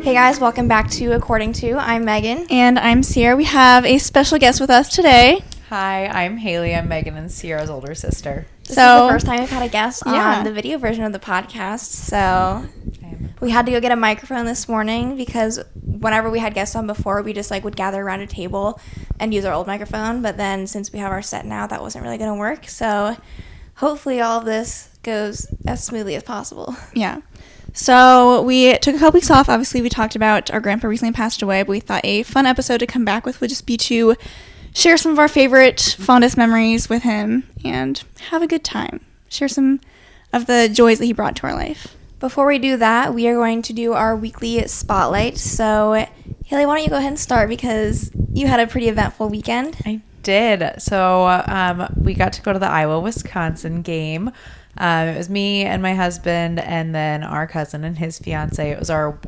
Hey guys, welcome back to According To. I'm Megan. And I'm Sierra. We have a special guest with us today. Hi, I'm Haley. I'm Megan and Sierra's older sister. This is the first time we've had a guest on the video version of the podcast. So we had to go get a microphone this morning because whenever we had guests on before, we just would gather around a table and use our old microphone. But then since we have our set now, that wasn't really going to work. So hopefully all of this goes as smoothly as possible. Yeah. So we took a couple weeks off. Obviously, we talked about our grandpa recently passed away, but we thought a fun episode to come back with would just be to share some of our favorite, fondest memories with him and have a good time. Share some of the joys that he brought to our life. Before we do that, we are going to do our weekly spotlight. So, Haley, why don't you go ahead and start because you had a pretty eventful weekend. I did. So we got to go to the Iowa-Wisconsin game. It was me and my husband and then our cousin and his fiance. It was our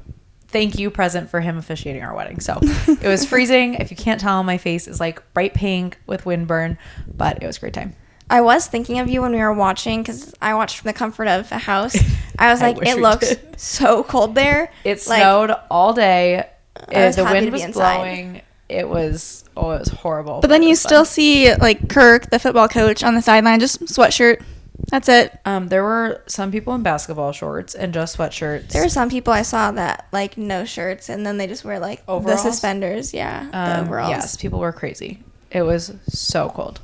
thank you present for him officiating our wedding. So it was freezing. If you can't tell, my face is bright pink with windburn, but it was a great time. I was thinking of you when we were watching because I watched from the comfort of a house. I was like, it looks so cold there. It snowed all day. The wind was inside. blowing. It was horrible. But then you still see Kirk, the football coach, on the sideline, just sweatshirt. That's it. There were some people in basketball shorts and just sweatshirts. There were some people I saw that no shirts and then they just wear overalls? The suspenders. Yeah, the overalls. Yes, people were crazy. It was so cold.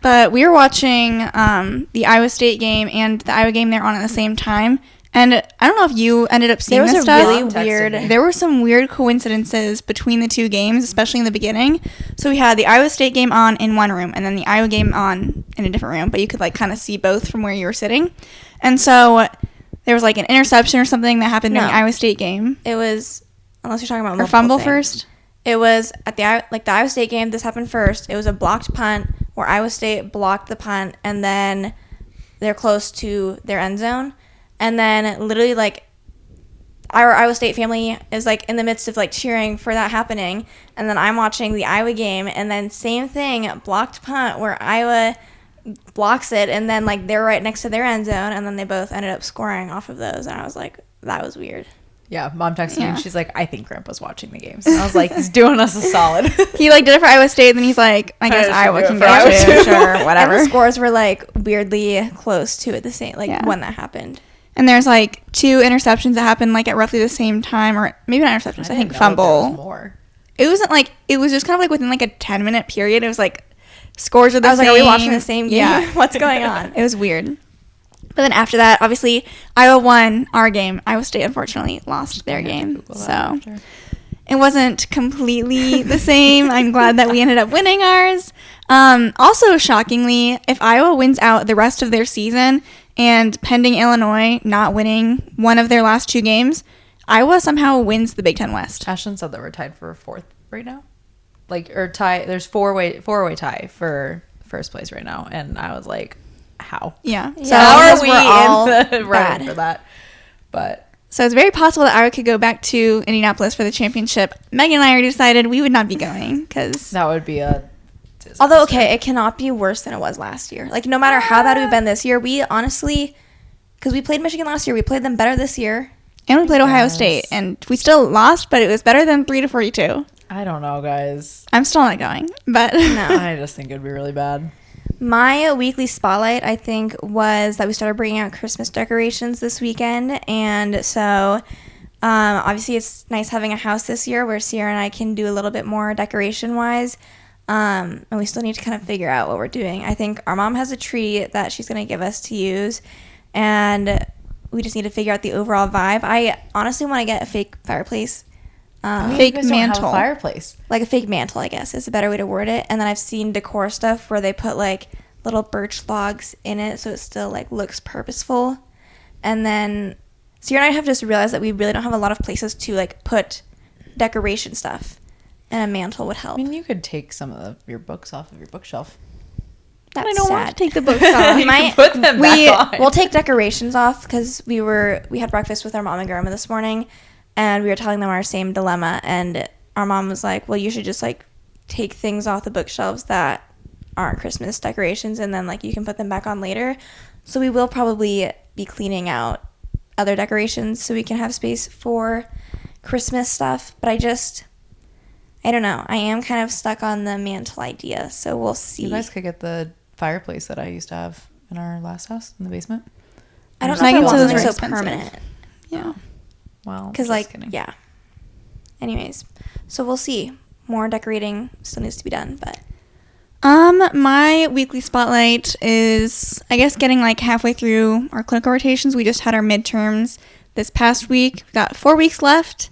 But we were watching the Iowa State game and the Iowa game there on at the same time. And I don't know if you ended up seeing this stuff. There were some weird coincidences between the two games, especially in the beginning. So we had the Iowa State game on in one room and then the Iowa game on in a different room. But you could kind of see both from where you were sitting. And so there was an interception or something that happened in the Iowa State game. It was, unless you're talking about or fumble things. First. It was at the Iowa State game. This happened first. It was a blocked punt where Iowa State blocked the punt and then they're close to their end zone. And then literally our Iowa State family is in the midst of cheering for that happening. And then I'm watching the Iowa game and then same thing, blocked punt where Iowa blocks it and then they're right next to their end zone and then they both ended up scoring off of those. And I was like, that was weird. Yeah, Mom texted me and she's like, I think Grandpa's watching the games. And I was like, he's doing us a solid. He did it for Iowa State and then he's like, I guess Iowa can get it. Sure, whatever. And the scores were weirdly close to it the same, when that happened. And there's two interceptions that happened at roughly the same time, or maybe not interceptions. I think fumble. More. It wasn't it was just kind of within a 10-minute period. It was scores are the same. I was are we watching the same game? Yeah. What's going on? It was weird. But then after that, obviously, Iowa won our game. Iowa State, unfortunately, lost their game. So it wasn't completely the same. I'm glad that we ended up winning ours. Also, shockingly, if Iowa wins out the rest of their season and pending Illinois not winning one of their last two games, Iowa somehow wins the Big Ten West. Ashton said that we're tied for fourth right now. Or tie. There's four-way tie for first place right now. And I was like, how? Yeah. So how are we in the running for that? But so it's very possible that Iowa could go back to Indianapolis for the championship. Megan and I already decided we would not be going because that would be a disaster. Although, okay, it cannot be worse than it was last year. No matter how bad we've been this year, we honestly, because we played Michigan last year, we played them better this year. And we played Ohio State, and we still lost, but it was better than 3-42. I don't know, guys. I'm still not going, but no. I just think it'd be really bad. My weekly spotlight, I think, was that we started bringing out Christmas decorations this weekend. And so, obviously, it's nice having a house this year where Sierra and I can do a little bit more decoration-wise. And we still need to kind of figure out what we're doing. I think our mom has a tree that she's going to give us to use. And we just need to figure out the overall vibe. I honestly want to get a fake fireplace. Fake mantle. Don't have a fireplace. A fake mantle, I guess, is a better way to word it. And then I've seen decor stuff where they put little birch logs in it so it still looks purposeful. And then Sierra and I have just realized that we really don't have a lot of places to put decoration stuff. And a mantle would help. I mean, you could take some of your books off of your bookshelf. That's I don't sad. want to take the books off. We might put them back on. We'll take decorations off because we had breakfast with our mom and grandma this morning. And we were telling them our same dilemma, and our mom was like, well, you should just, take things off the bookshelves that aren't Christmas decorations, and then, you can put them back on later. So we will probably be cleaning out other decorations so we can have space for Christmas stuff. But I don't know. I am kind of stuck on the mantle idea, so we'll see. You guys could get the fireplace that I used to have in our last house in the basement. I don't know if I want something so expensive. permanent. Yeah. Well, because yeah. Anyways, so we'll see. More decorating still needs to be done, but my weekly spotlight is, I guess, getting like halfway through our clinical rotations. We just had our midterms this past week. We've got 4 weeks left,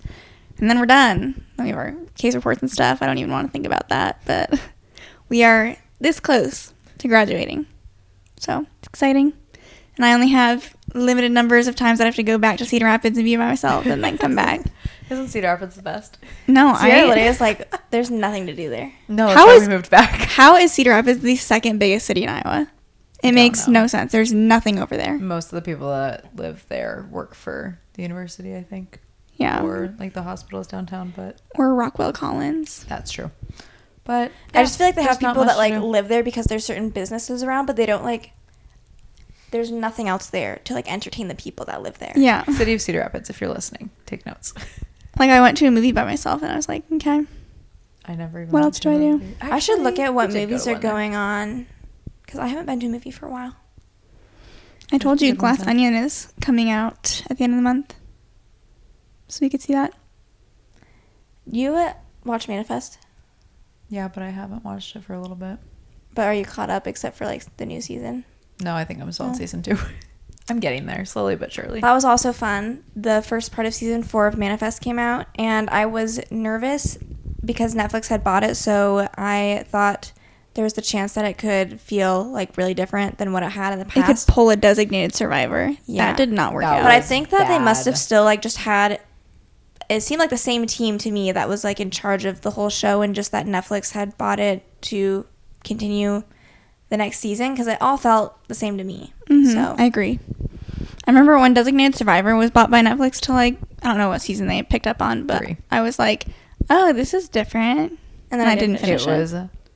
and then we're done. Then we have our case reports and stuff. I don't even want to think about that, but we are this close to graduating. So it's exciting. And I only have limited numbers of times that I have to go back to Cedar Rapids and be by myself and then come back. Isn't Cedar Rapids the best? No, literally is like, there's nothing to do there. No, that's why we moved back. How is Cedar Rapids the second biggest city in Iowa? It makes no sense. There's nothing over there. Most of the people that live there work for the university, I think. Yeah. Or like the hospitals downtown, but. Or Rockwell Collins. That's true. But I just feel like they have people that like live there because there's certain businesses around, but they don't like. There's nothing else there to like entertain the people that live there. Yeah. City of Cedar Rapids, if you're listening, take notes. Like I went to a movie by myself and I was like, okay. I never even. What else do I do? Actually, I should look at what movies are going on because I haven't been to a movie for a while. I told you Glass Onion is coming out at the end of the month. So we could see that. You watch Manifest? Yeah, but I haven't watched it for a little bit. But are you caught up except for like the new season? No, I think I'm still in season 2. I'm getting there slowly but surely. That was also fun. The first part of season 4 of Manifest came out, and I was nervous because Netflix had bought it, so I thought there was the chance that it could feel like really different than what it had in the past. It could pull a Designated Survivor. Yeah. That did not work out. But I think that they must have still like just had, it seemed like the same team to me that was like in charge of the whole show, and just that Netflix had bought it to continue the next season because it all felt the same to me. Mm-hmm. So I agree. I remember when Designated Survivor was bought by Netflix to like, I don't know what season they picked up on, but 3. I was like, oh, this is different. And then I didn't finish it. It was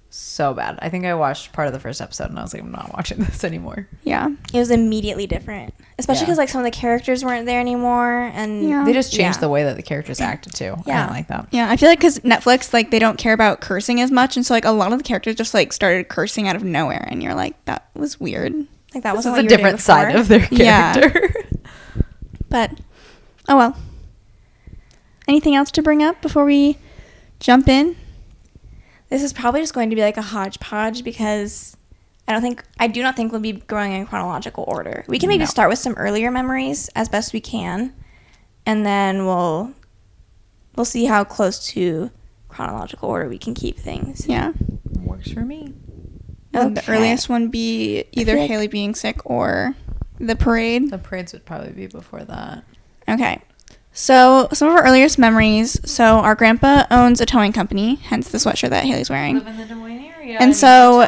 so bad. I think I watched part of the first episode and I was like, I'm not watching this anymore. Yeah. It was immediately different, especially because like some of the characters weren't there anymore, and they just changed the way that the characters acted too. Yeah. I don't like that. Yeah, I feel like because Netflix, like, they don't care about cursing as much, and so like a lot of the characters just like started cursing out of nowhere, and you're like, that was weird. Like that was a different side of their character. Yeah. But oh well. Anything else to bring up before we jump in? This is probably just going to be like a hodgepodge because I do not think we'll be going in chronological order. We can maybe start with some earlier memories as best we can, and then we'll see how close to chronological order we can keep things. Yeah. Works for me. Okay. The earliest one be either Haley being sick or the parade. The parades would probably be before that. Okay. So some of our earliest memories. So our grandpa owns a towing company, hence the sweatshirt that Haley's wearing. Live in the Des Moines area. And so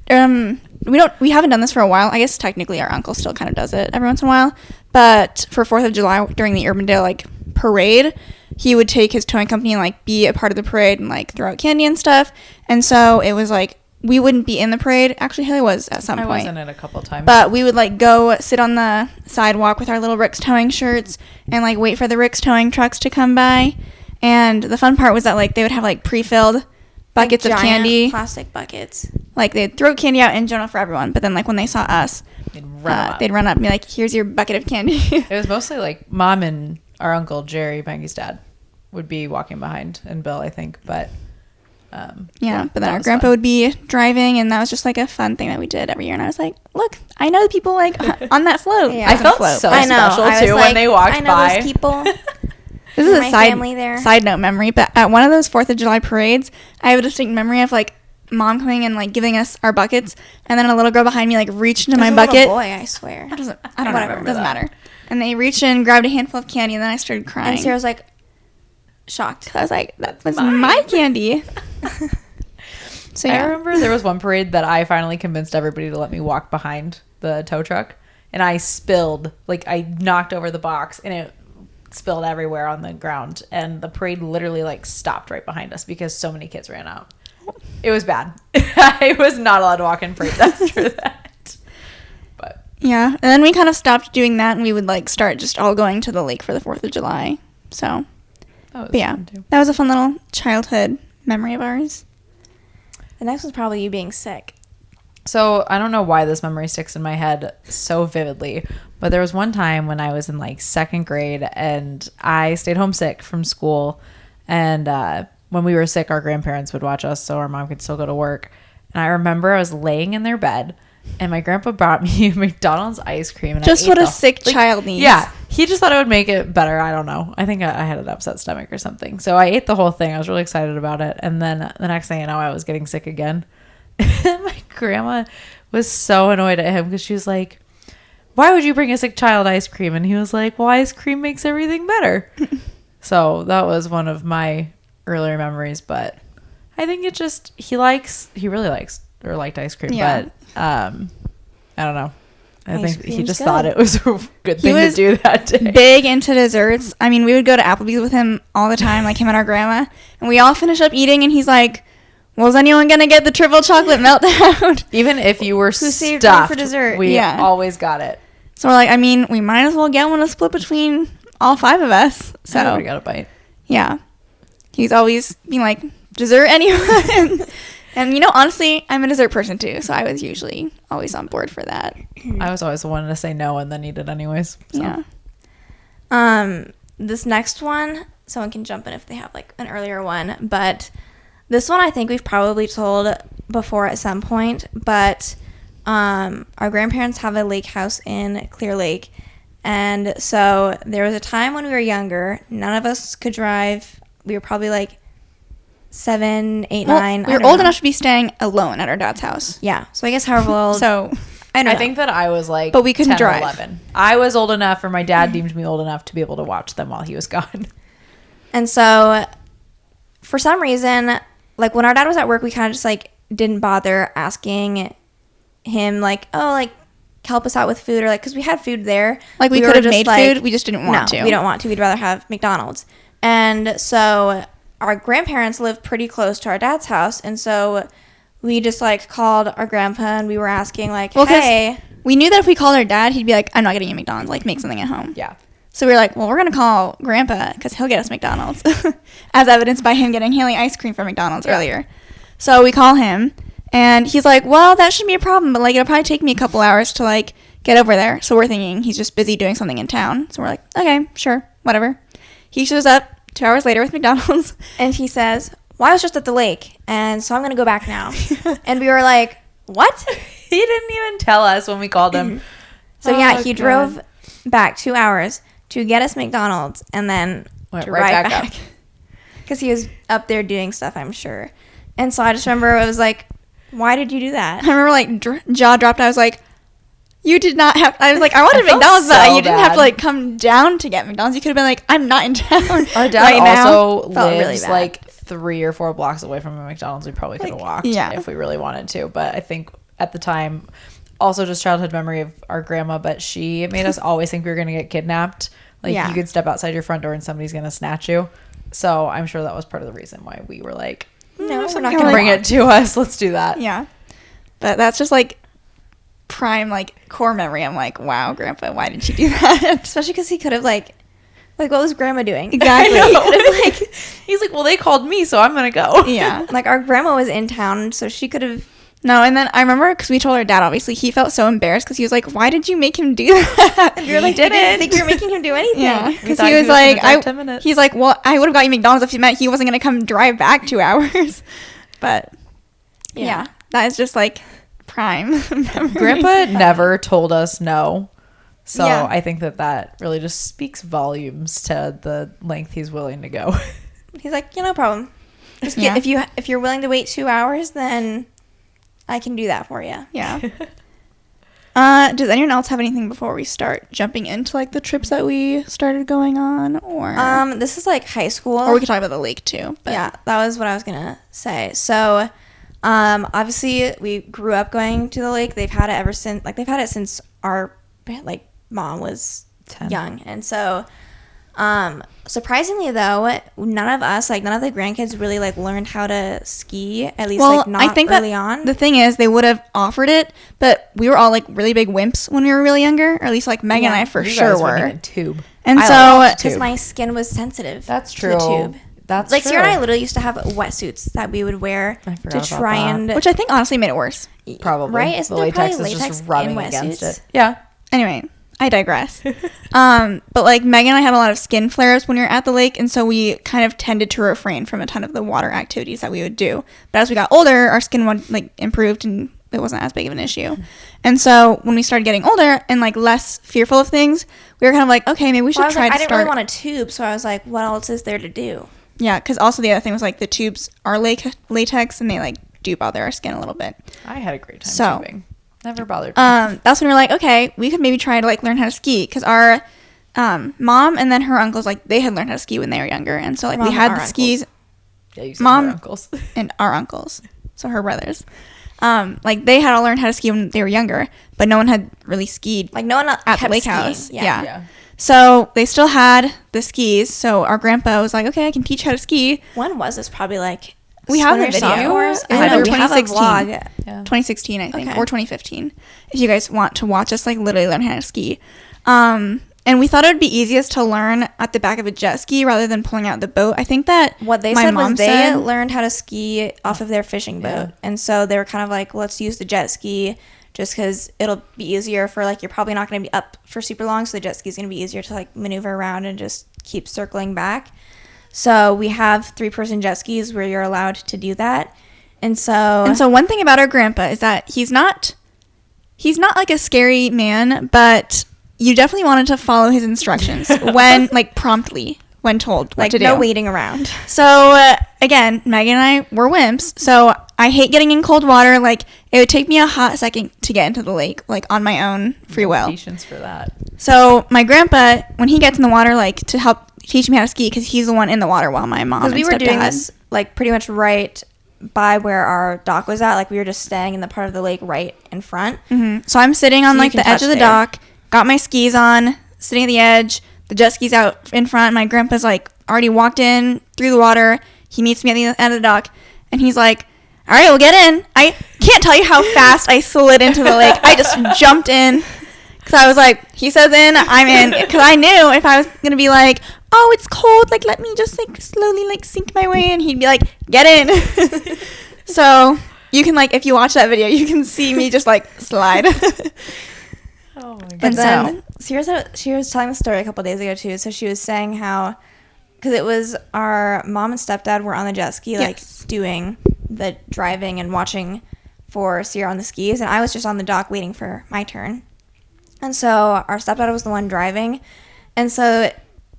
we haven't done this for a while. I guess technically our uncle still kind of does it every once in a while. But for 4th of July during the Urbandale like parade, he would take his towing company and like be a part of the parade and like throw out candy and stuff. And so it was like we wouldn't be in the parade. Actually, Haley was at some point. I was in it a couple times. But we would like go sit on the sidewalk with our little Rick's Towing shirts and like wait for the Rick's Towing trucks to come by. And the fun part was that like they would have like pre-filled buckets like of candy, plastic buckets. Like they'd throw candy out in general for everyone. But then like when they saw us, they'd run up and be like, "Here's your bucket of candy." It was mostly like Mom and our uncle Jerry, Maggie's dad, would be walking behind, and Bill, I think, but. But then our grandpa would be driving, and that was just like a fun thing that we did every year. And I was like, look, I know the people like on that float. Yeah. I felt so special too when they walked by. I know those people. This is a side note memory, but at one of those 4th of July parades, I have a distinct memory of like Mom coming and like giving us our buckets, and then a little girl behind me like reached into my bucket. Boy, I swear. I don't know. It doesn't matter. And they reached in, grabbed a handful of candy, and then I started crying. And Sarah was like shocked. I was like, that was my candy. So yeah. I remember there was one parade that I finally convinced everybody to let me walk behind the tow truck, and I spilled, like I knocked over the box and it spilled everywhere on the ground, and the parade literally like stopped right behind us because so many kids ran out. It was bad. I was not allowed to walk in parades after that. But Yeah, and then we kind of stopped doing that, and we would like start just all going to the lake for the 4th of July. So, That was but yeah, fun too. that was a fun little childhood memory of ours. The next was probably you being sick. So I don't know why this memory sticks in my head so vividly, but there was one time when I was in like 2nd grade and I stayed home sick from school. And when we were sick, our grandparents would watch us so our mom could still go to work. And I remember I was laying in their bed and my grandpa brought me McDonald's ice cream. And Just what a sick child needs. Yeah. He just thought it would make it better. I don't know. I think I had an upset stomach or something. So I ate the whole thing. I was really excited about it. And then the next thing you know, I was getting sick again. My grandma was so annoyed at him because she was like, why would you bring a sick child ice cream? And he was like, well, ice cream makes everything better. So that was one of my earlier memories. But I think it just, he really liked ice cream. Yeah. But I don't know. I Ice think he cream's just good. thought it was a good thing to do that day. Big into desserts. I mean, we would go to Applebee's with him all the time, like him and our grandma, and we all finish up eating, and he's like, well, is anyone going to get the triple chocolate meltdown? Even if you were Who saved stuffed, one for dessert? we Yeah. always got it. So we're like, I mean, we might as well get one to split between all 5 of us. So, Everybody got a bite. yeah. He's always being like, dessert anyone? And, you know, honestly, I'm a dessert person too, so I was usually always on board for that. I was always the one to say no and then eat it anyways. So. Yeah. This next one, someone can jump in if they have like an earlier one, but this one I think we've probably told before at some point, but our grandparents have a lake house in Clear Lake, and so there was a time when we were younger, none of us could drive. We were probably like 7, 8, 9. We were old enough to be staying alone at our dad's house. Yeah, so I guess however old. So, I think that I was like, but we couldn't 10 drive. or 11. I was old enough, or my dad deemed me old enough to be able to watch them while he was gone. And so, for some reason, like when our dad was at work, we kind of just like didn't bother asking him like, oh, like help us out with food, or like, because we had food there. Like we were could have just made like, food, we just didn't want to. we don't want to. We'd rather have McDonald's. And so our grandparents lived pretty close to our dad's house, and so we just like called our grandpa and we were asking like, hey. We knew that if we called our dad, he'd be like, I'm not getting you McDonald's, like make something at home. Yeah. So we were like, well, we're going to call grandpa because he'll get us McDonald's, as evidenced by him getting Haley ice cream from McDonald's earlier. So we call him and he's like, well, that shouldn't be a problem, but like it'll probably take me a couple hours to like get over there. So we're thinking he's just busy doing something in town. So we're like, okay, sure, whatever. He shows up 2 hours later with McDonald's. And he says, well, I was just at the lake, and so I'm going to go back now. And we were like, what? He didn't even tell us when we called him. So yeah, he drove back 2 hours to get us McDonald's and then Went to right ride back back. Because he was up there doing stuff, I'm sure. And so I just remember I was like, why did you do that? I remember like jaw dropped. I was like, you did not have, I was like, I wanted I felt McDonald's, but so you didn't have to bad. like come down to get McDonald's. You could have been like, I'm not in town. Our dad right now. also Felt really lives bad. like 3 or 4 blocks away from a McDonald's. We probably could have walked if we really wanted to. But I think at the time, also just childhood memory of our grandma, but she made us always think we were going to get kidnapped. Like you could step outside your front door and somebody's going to snatch you. So I'm sure that was part of the reason why we were like, No, if we're not someone going can to bring it to us. Let's do that. Yeah. But that's just like prime, like core memory. I'm like, wow, grandpa, why did you do that? Especially because he could have like what was grandma doing? Exactly. I know. He's like, well, they called me, so I'm going to go. Yeah. Like our grandma was in town, so she could have. No, and then I remember because we told our dad, obviously, he felt so embarrassed because he was like, why did you make him do that? And we were like, I didn't think you were making him do anything. Yeah, We because thought he was gonna like, drive 10 minutes. he's like, well, I would have got you McDonald's if he meant he wasn't going to come drive back 2 hours. But yeah, that is just like prime memory. Grandpa never told us no. So Yeah. I think that really just speaks volumes to the length he's willing to go. He's like, no problem. Just Yeah. if you're willing to wait 2 hours, then I can do that for you. Yeah. Does anyone else have anything before we start jumping into like the trips that we started going on, or This is like high school. or we could talk about the lake too? But Yeah, that was what I was gonna say. So, obviously we grew up going to the lake. They've had it ever since. Like they've had it since our like mom was 10. young, and so Surprisingly though, none of the grandkids really like learned how to ski, at least like not I think early on. The thing is, they would have offered it, but we were all like really big wimps when we were really younger, or at least like Megan and I for sure were. Tube. And because my skin was sensitive. That's true. To the tube. That's like true. Sierra and I literally used to have wetsuits that we would wear to try and, which I think honestly made it worse. Probably, right? Isn't the there latex probably is latex just rubbing in against wetsuits? it. Yeah. Anyway, I digress. But like Megan and I had a lot of skin flares when we were at the lake, and so we kind of tended to refrain from a ton of the water activities that we would do. But as we got older, our skin like improved and it wasn't as big of an issue. And so when we started getting older and like less fearful of things, we were kind of like, okay, maybe we should try to I didn't really want a tube, so I was like, what else is there to do? Yeah, because also the other thing was like the tubes are latex and they like do bother our skin a little bit. I had a great time tubing. Never bothered me. That's when we were like, okay, we could maybe try to like learn how to ski, because our mom and then her uncles, like they had learned how to ski when they were younger, and so like we had the skis. Yeah, you said Mom her uncles. And our uncles, so her brothers. Like they had all learned how to ski when they were younger, but no one had really skied. Like no one at the lake skiing. house. Yeah. So they still had the skis. So our grandpa was like, "Okay, I can teach how to ski." When was this? Probably like we have a video. I know, we have a 2016. vlog. Yeah. 2016, I think, Okay. or 2015. If you guys want to watch us like literally learn how to ski. And we thought it would be easiest to learn at the back of a jet ski rather than pulling out the boat. I think that what they said was they learned how to ski off of their fishing boat. And so they were kind of like, let's use the jet ski just because it'll be easier for like, you're probably not going to be up for super long. So the jet ski is going to be easier to like maneuver around and just keep circling back. So we have 3-person jet skis where you're allowed to do that. And so one thing about our grandpa is that he's not like a scary man, but you definitely wanted to follow his instructions when like promptly when told what to do. No waiting around. So again, Megan and I were wimps, so I hate getting in cold water. Like it would take me a hot second to get into the lake, like on my own free will. Patience for that. So my grandpa, when he gets in the water, like to help teach me how to ski, because he's the one in the water while my mom. Because we were doing this like pretty much right by where our dock was at. Like we were just staying in the part of the lake right in front. Mm-hmm. So I'm sitting on like the edge of the dock, got my skis on, sitting at the edge. The jet ski's out in front. My grandpa's like already walked in through the water. He meets me at the end of the dock, and he's like, "All right, we'll get in." I can't tell you how fast I slid into the lake. I just jumped in because I was like, "He says in, I'm in." Because I knew if I was gonna be like, "Oh, it's cold. Like, let me just like slowly like sink my way in," he'd be like, "Get in." So you can like, if you watch that video, you can see me just like slide. Oh my god. But then she was telling the story a couple days ago too. So she was saying how, because it was our mom and stepdad were on the jet ski, like doing the driving and watching for Sierra on the skis, and I was just on the dock waiting for my turn. And so our stepdad was the one driving, and so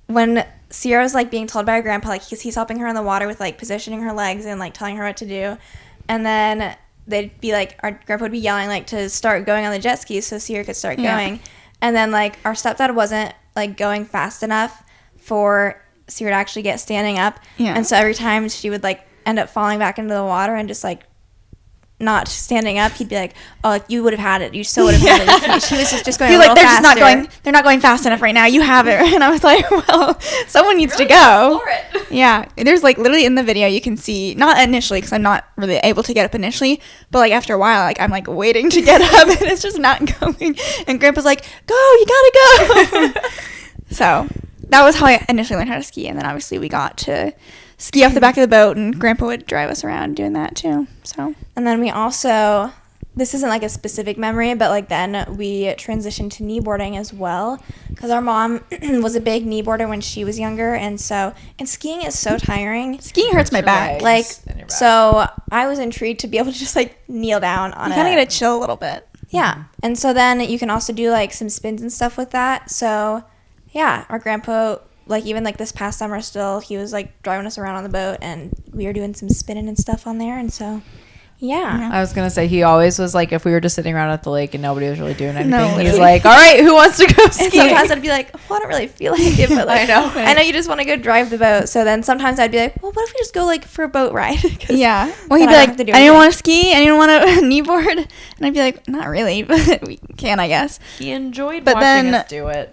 when Sierra was like being told by her grandpa, like he's helping her in the water with like positioning her legs and like telling her what to do, and then they'd be like, our grandpa would be yelling like to start going on the jet skis so Sierra could start going. And then like our stepdad wasn't like going fast enough for Sierra to actually get standing up. And so every time she would like end up falling back into the water and just like not standing up, he'd be like, "Oh, like, you would have had it. You still would have had it." She was just going. He's like, they're not going fast enough right now. You have it." And I was like, "Well, someone needs to go." Yeah, there's like literally in the video you can see, not initially because I'm not really able to get up initially, but like after a while, like I'm like waiting to get up and it's just not going. And Grandpa's like, "Go, you gotta go." So that was how I initially learned how to ski, and then obviously we got to ski off the back of the boat, and Grandpa would drive us around doing that too. So, and then we also, this isn't like a specific memory, but like then we transitioned to kneeboarding as well, because our mom was a big kneeboarder when she was younger, and skiing is so tiring. Skiing hurts my back. Like, so I was intrigued to be able to just like kneel down on it. You kind of get to chill a little bit. Yeah, and so then you can also do like some spins and stuff with that. So, yeah, our grandpa, like even like this past summer still, he was like driving us around on the boat, and we were doing some spinning and stuff on there, and so yeah. I was gonna say he always was like, if we were just sitting around at the lake and nobody was really doing anything, he's like, "All right, who wants to go ski?" And sometimes I'd be like, "Well, I don't really feel like it," but like, I know you just want to go drive the boat. So then sometimes I'd be like, "Well, what if we just go like for a boat ride?" Yeah. Well, he'd be like, "Anyone want to ski? Anyone want to kneeboard?" And I'd be like, "Not really, but we can, I guess." He enjoyed watching us do it.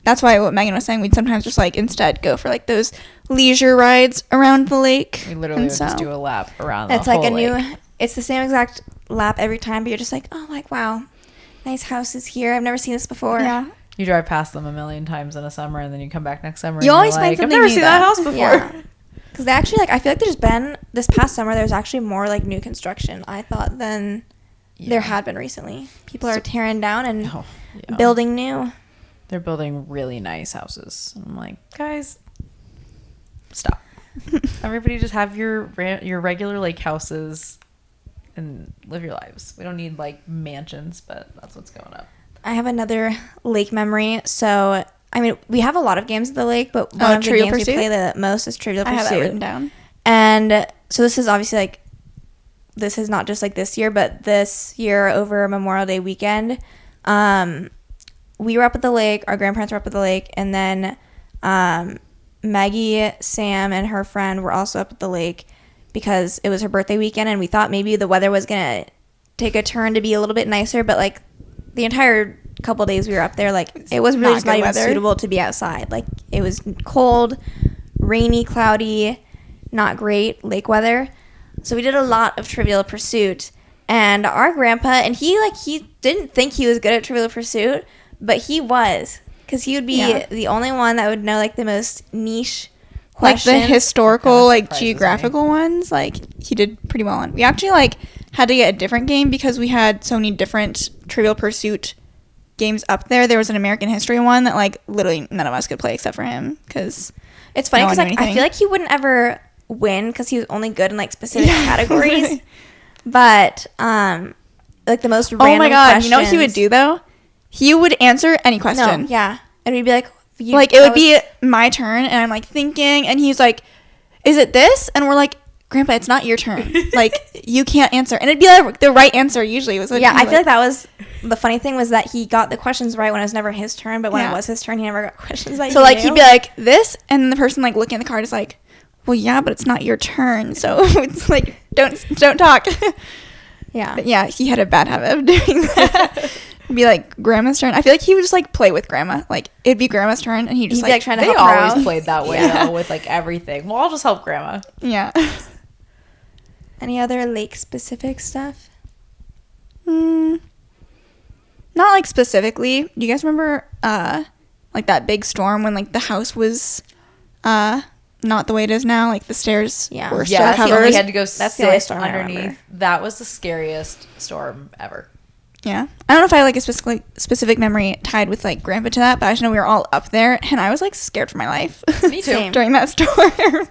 that's why what Megan was saying, we'd sometimes just like instead go for like those leisure rides around the lake. We literally would just do a lap around the it's whole like a lake. new, it's the same exact lap every time, but you're just like, oh, like, wow, nice houses here. I've never seen this before. Yeah. You drive past them a million times in a summer, and then you come back next summer. You and always you're find like, something I've never new seen though. that house before. Yeah. Because they actually, like, I feel like there's been, this past summer, there's actually more, like, new construction, I thought, than there had been recently. People are tearing down and building new. They're building really nice houses. I'm like, guys, stop. Everybody just have your regular lake houses and live your lives. We don't need, like, mansions, but that's what's going up. I have another lake memory. So, I mean, we have a lot of games at the lake, but one of the Trivial games Pursuit? we play the most is Trivial Pursuit. I have that written down. And so this is obviously, like, this is not just, like, this year, but this year over Memorial Day weekend, we were up at the lake. Our grandparents were up at the lake. And then Maggie, Sam, and her friend were also up at the lake because it was her birthday weekend. And we thought maybe the weather was going to take a turn to be a little bit nicer. But, like, the entire couple of days we were up there, like, it was really just not even suitable to be outside. Like, it was cold, rainy, cloudy, not great lake weather. So we did a lot of Trivial Pursuit. And our grandpa, and he didn't think he was good at Trivial Pursuit, but he was, because he would be the only one that would know, like, the most niche questions. Like the historical, like, geographical ones, like, he did pretty well on. We actually, like, had to get a different game because we had so many different Trivial Pursuit games up there. There was an American history one that, like, literally none of us could play except for him, because it's funny because, like, I feel like he wouldn't ever win because he was only good in, like, specific categories. But, like, the most random Oh my god, questions, you know what he would do, though? He would answer any question. No, yeah. And we'd be like... it would be my turn, and I'm, like, thinking, and he's like, is it this? And we're like, Grandpa, it's not your turn. Like, you can't answer. And it'd be, like, the right answer, usually. Was what I feel like that was... The funny thing was that he got the questions right when it was never his turn, but when it was his turn, he never got questions that So, like, he'd be like, this, and the person, like, looking at the card is like, well, yeah, but it's not your turn, so it's like, don't talk. Yeah. But yeah, he had a bad habit of doing that. It'd be like Grandma's turn. I feel like he would just like play with Grandma. Like, it'd be Grandma's turn, and he'd just like trying to they help her always out. played that way though, with like everything. Well, I'll just help Grandma. Yeah. Any other lake specific stuff? Not like specifically. Do you guys remember like that big storm when like the house was not the way it is now? Like the stairs were still covered. We had to go That's the only storm underneath. That was the scariest storm ever. Yeah. I don't know if I have like a specific memory tied with like Grandpa to that, but I just know we were all up there and I was like scared for my life. Me too. During that storm.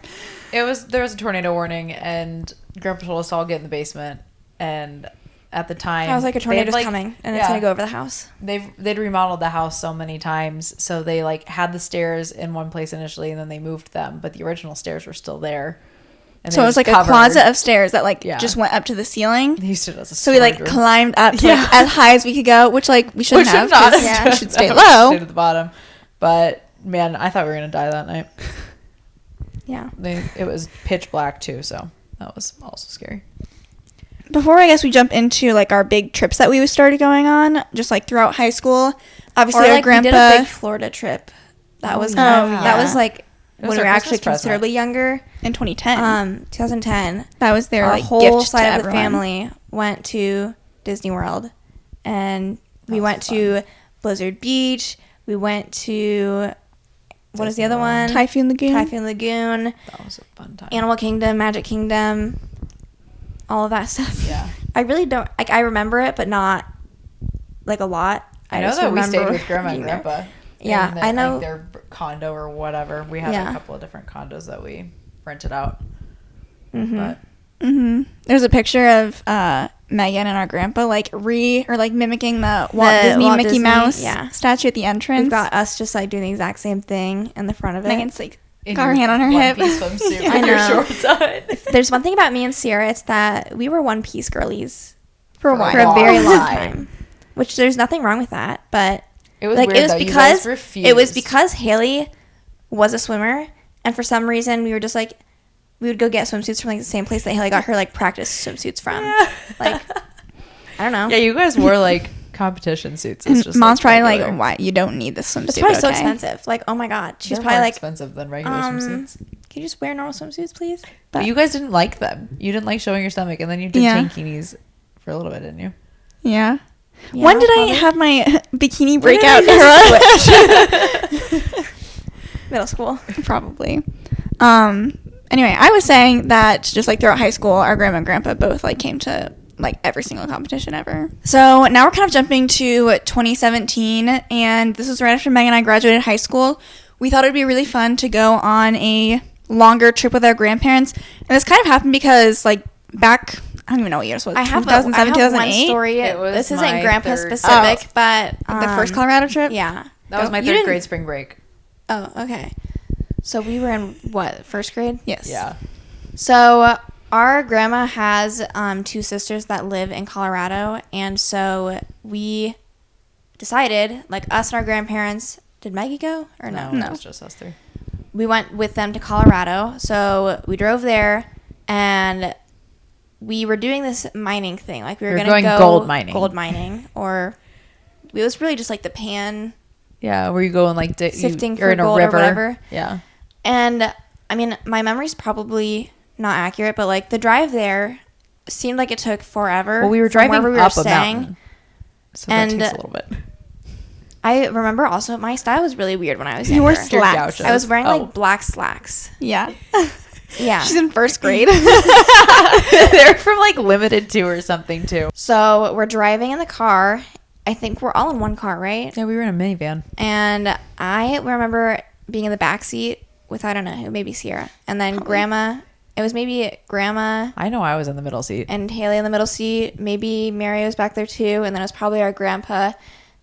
There was a tornado warning, and Grandpa told us to all get in the basement, and at the time I was like, a tornado's coming and it's gonna go over the house. They'd remodeled the house so many times, so they like had the stairs in one place initially, and then they moved them, but the original stairs were still there. And so it was like a closet of stairs that like just went up to the ceiling. They used it as a so we like climbed up to, like, as high as we could go, which like we shouldn't have. We should stay low. Stay at the bottom. But man, I thought we were gonna die that night. Yeah. It was pitch black too, so that was also scary. Before I guess we jump into like our big trips that we started going on, just like throughout high school. Obviously, our grandpa we did a big Florida trip. That was that was like when we were actually considerably younger. In 2010. 2010. That was their our like whole gift side to of the family went to Disney World, and we went to Blizzard Beach. We went to what is the other one? Typhoon Lagoon. That was a fun time. Animal Kingdom, Magic Kingdom, all of that stuff. Yeah. I really don't like. I remember it, but not like a lot. I know that we stayed with Grandma and Grandpa. Yeah, I know. Like, their condo or whatever. We had a couple of different condos that we rented out. But there's a picture of Megan and our grandpa like mimicking the Walt Disney Mouse statue at the entrance. We've got us just like doing the exact same thing in the front of it. Megan's like got her hand on her hip. Swimsuit with your shorts on. If there's one thing about me and Sierra, it's that we were One Piece girlies for a while, for a very long time. Which there's nothing wrong with that, but it was like weird, it was because Haley was a swimmer, and for some reason we were just like we would go get swimsuits from like the same place that Haley got her like practice swimsuits from. Like I don't know. Yeah, you guys wore like competition suits is just Mom's probably regular. like, why? You don't need this swimsuit. It's probably so okay? expensive. Like, oh my God. She's They're probably more like, expensive than regular swimsuits. can you just wear normal swimsuits, please? But you guys didn't like them. You didn't like showing your stomach, and then you did tankinis for a little bit, didn't you? Yeah. Yeah, when did probably. I have my bikini breakout era? Middle school. Probably. Anyway, I was saying that just like throughout high school, our grandma and grandpa both like came to like every single competition ever. So now we're kind of jumping to 2017, and this was right after Meg and I graduated high school. We thought it would be really fun to go on a longer trip with our grandparents, and this kind of happened because like back, I don't even know what year this was. I have 2007, 2008. one story. It was This isn't my grandpa third- specific, but Like the first Colorado trip. Yeah, That was my You third didn't- grade spring break. Oh, okay. So we were in what, first grade? Yes. Yeah. So our grandma has 2 sisters that live in Colorado, and so we decided, like us and our grandparents, did Maggie go or no? It was just us 3. We went with them to Colorado. So we drove there, and we were doing this mining thing. Like we were going to go gold mining. Gold mining, or it was really just like the pan Yeah, where you go and like sifting you're for in a gold river. or whatever. Yeah. And I mean, my memory's probably not accurate, but like the drive there seemed like it took forever. Well, we were from driving wherever we up were a staying. mountain, so And that takes a little bit. I remember also my style was really weird when I was You younger. wore slacks. gauchos. I was wearing Oh. like black slacks. Yeah. Yeah. She's in first grade. They're from like Limited 2 or something too. So we're driving in the car. I think we're all in one car, right? Yeah, we were in a minivan. And I remember being in the back seat with, I don't know who, maybe Sierra. And then Grandma, it was maybe Grandma I know I was in the middle seat. and Haley in the middle seat. Maybe Mary was back there too. And then it was probably our grandpa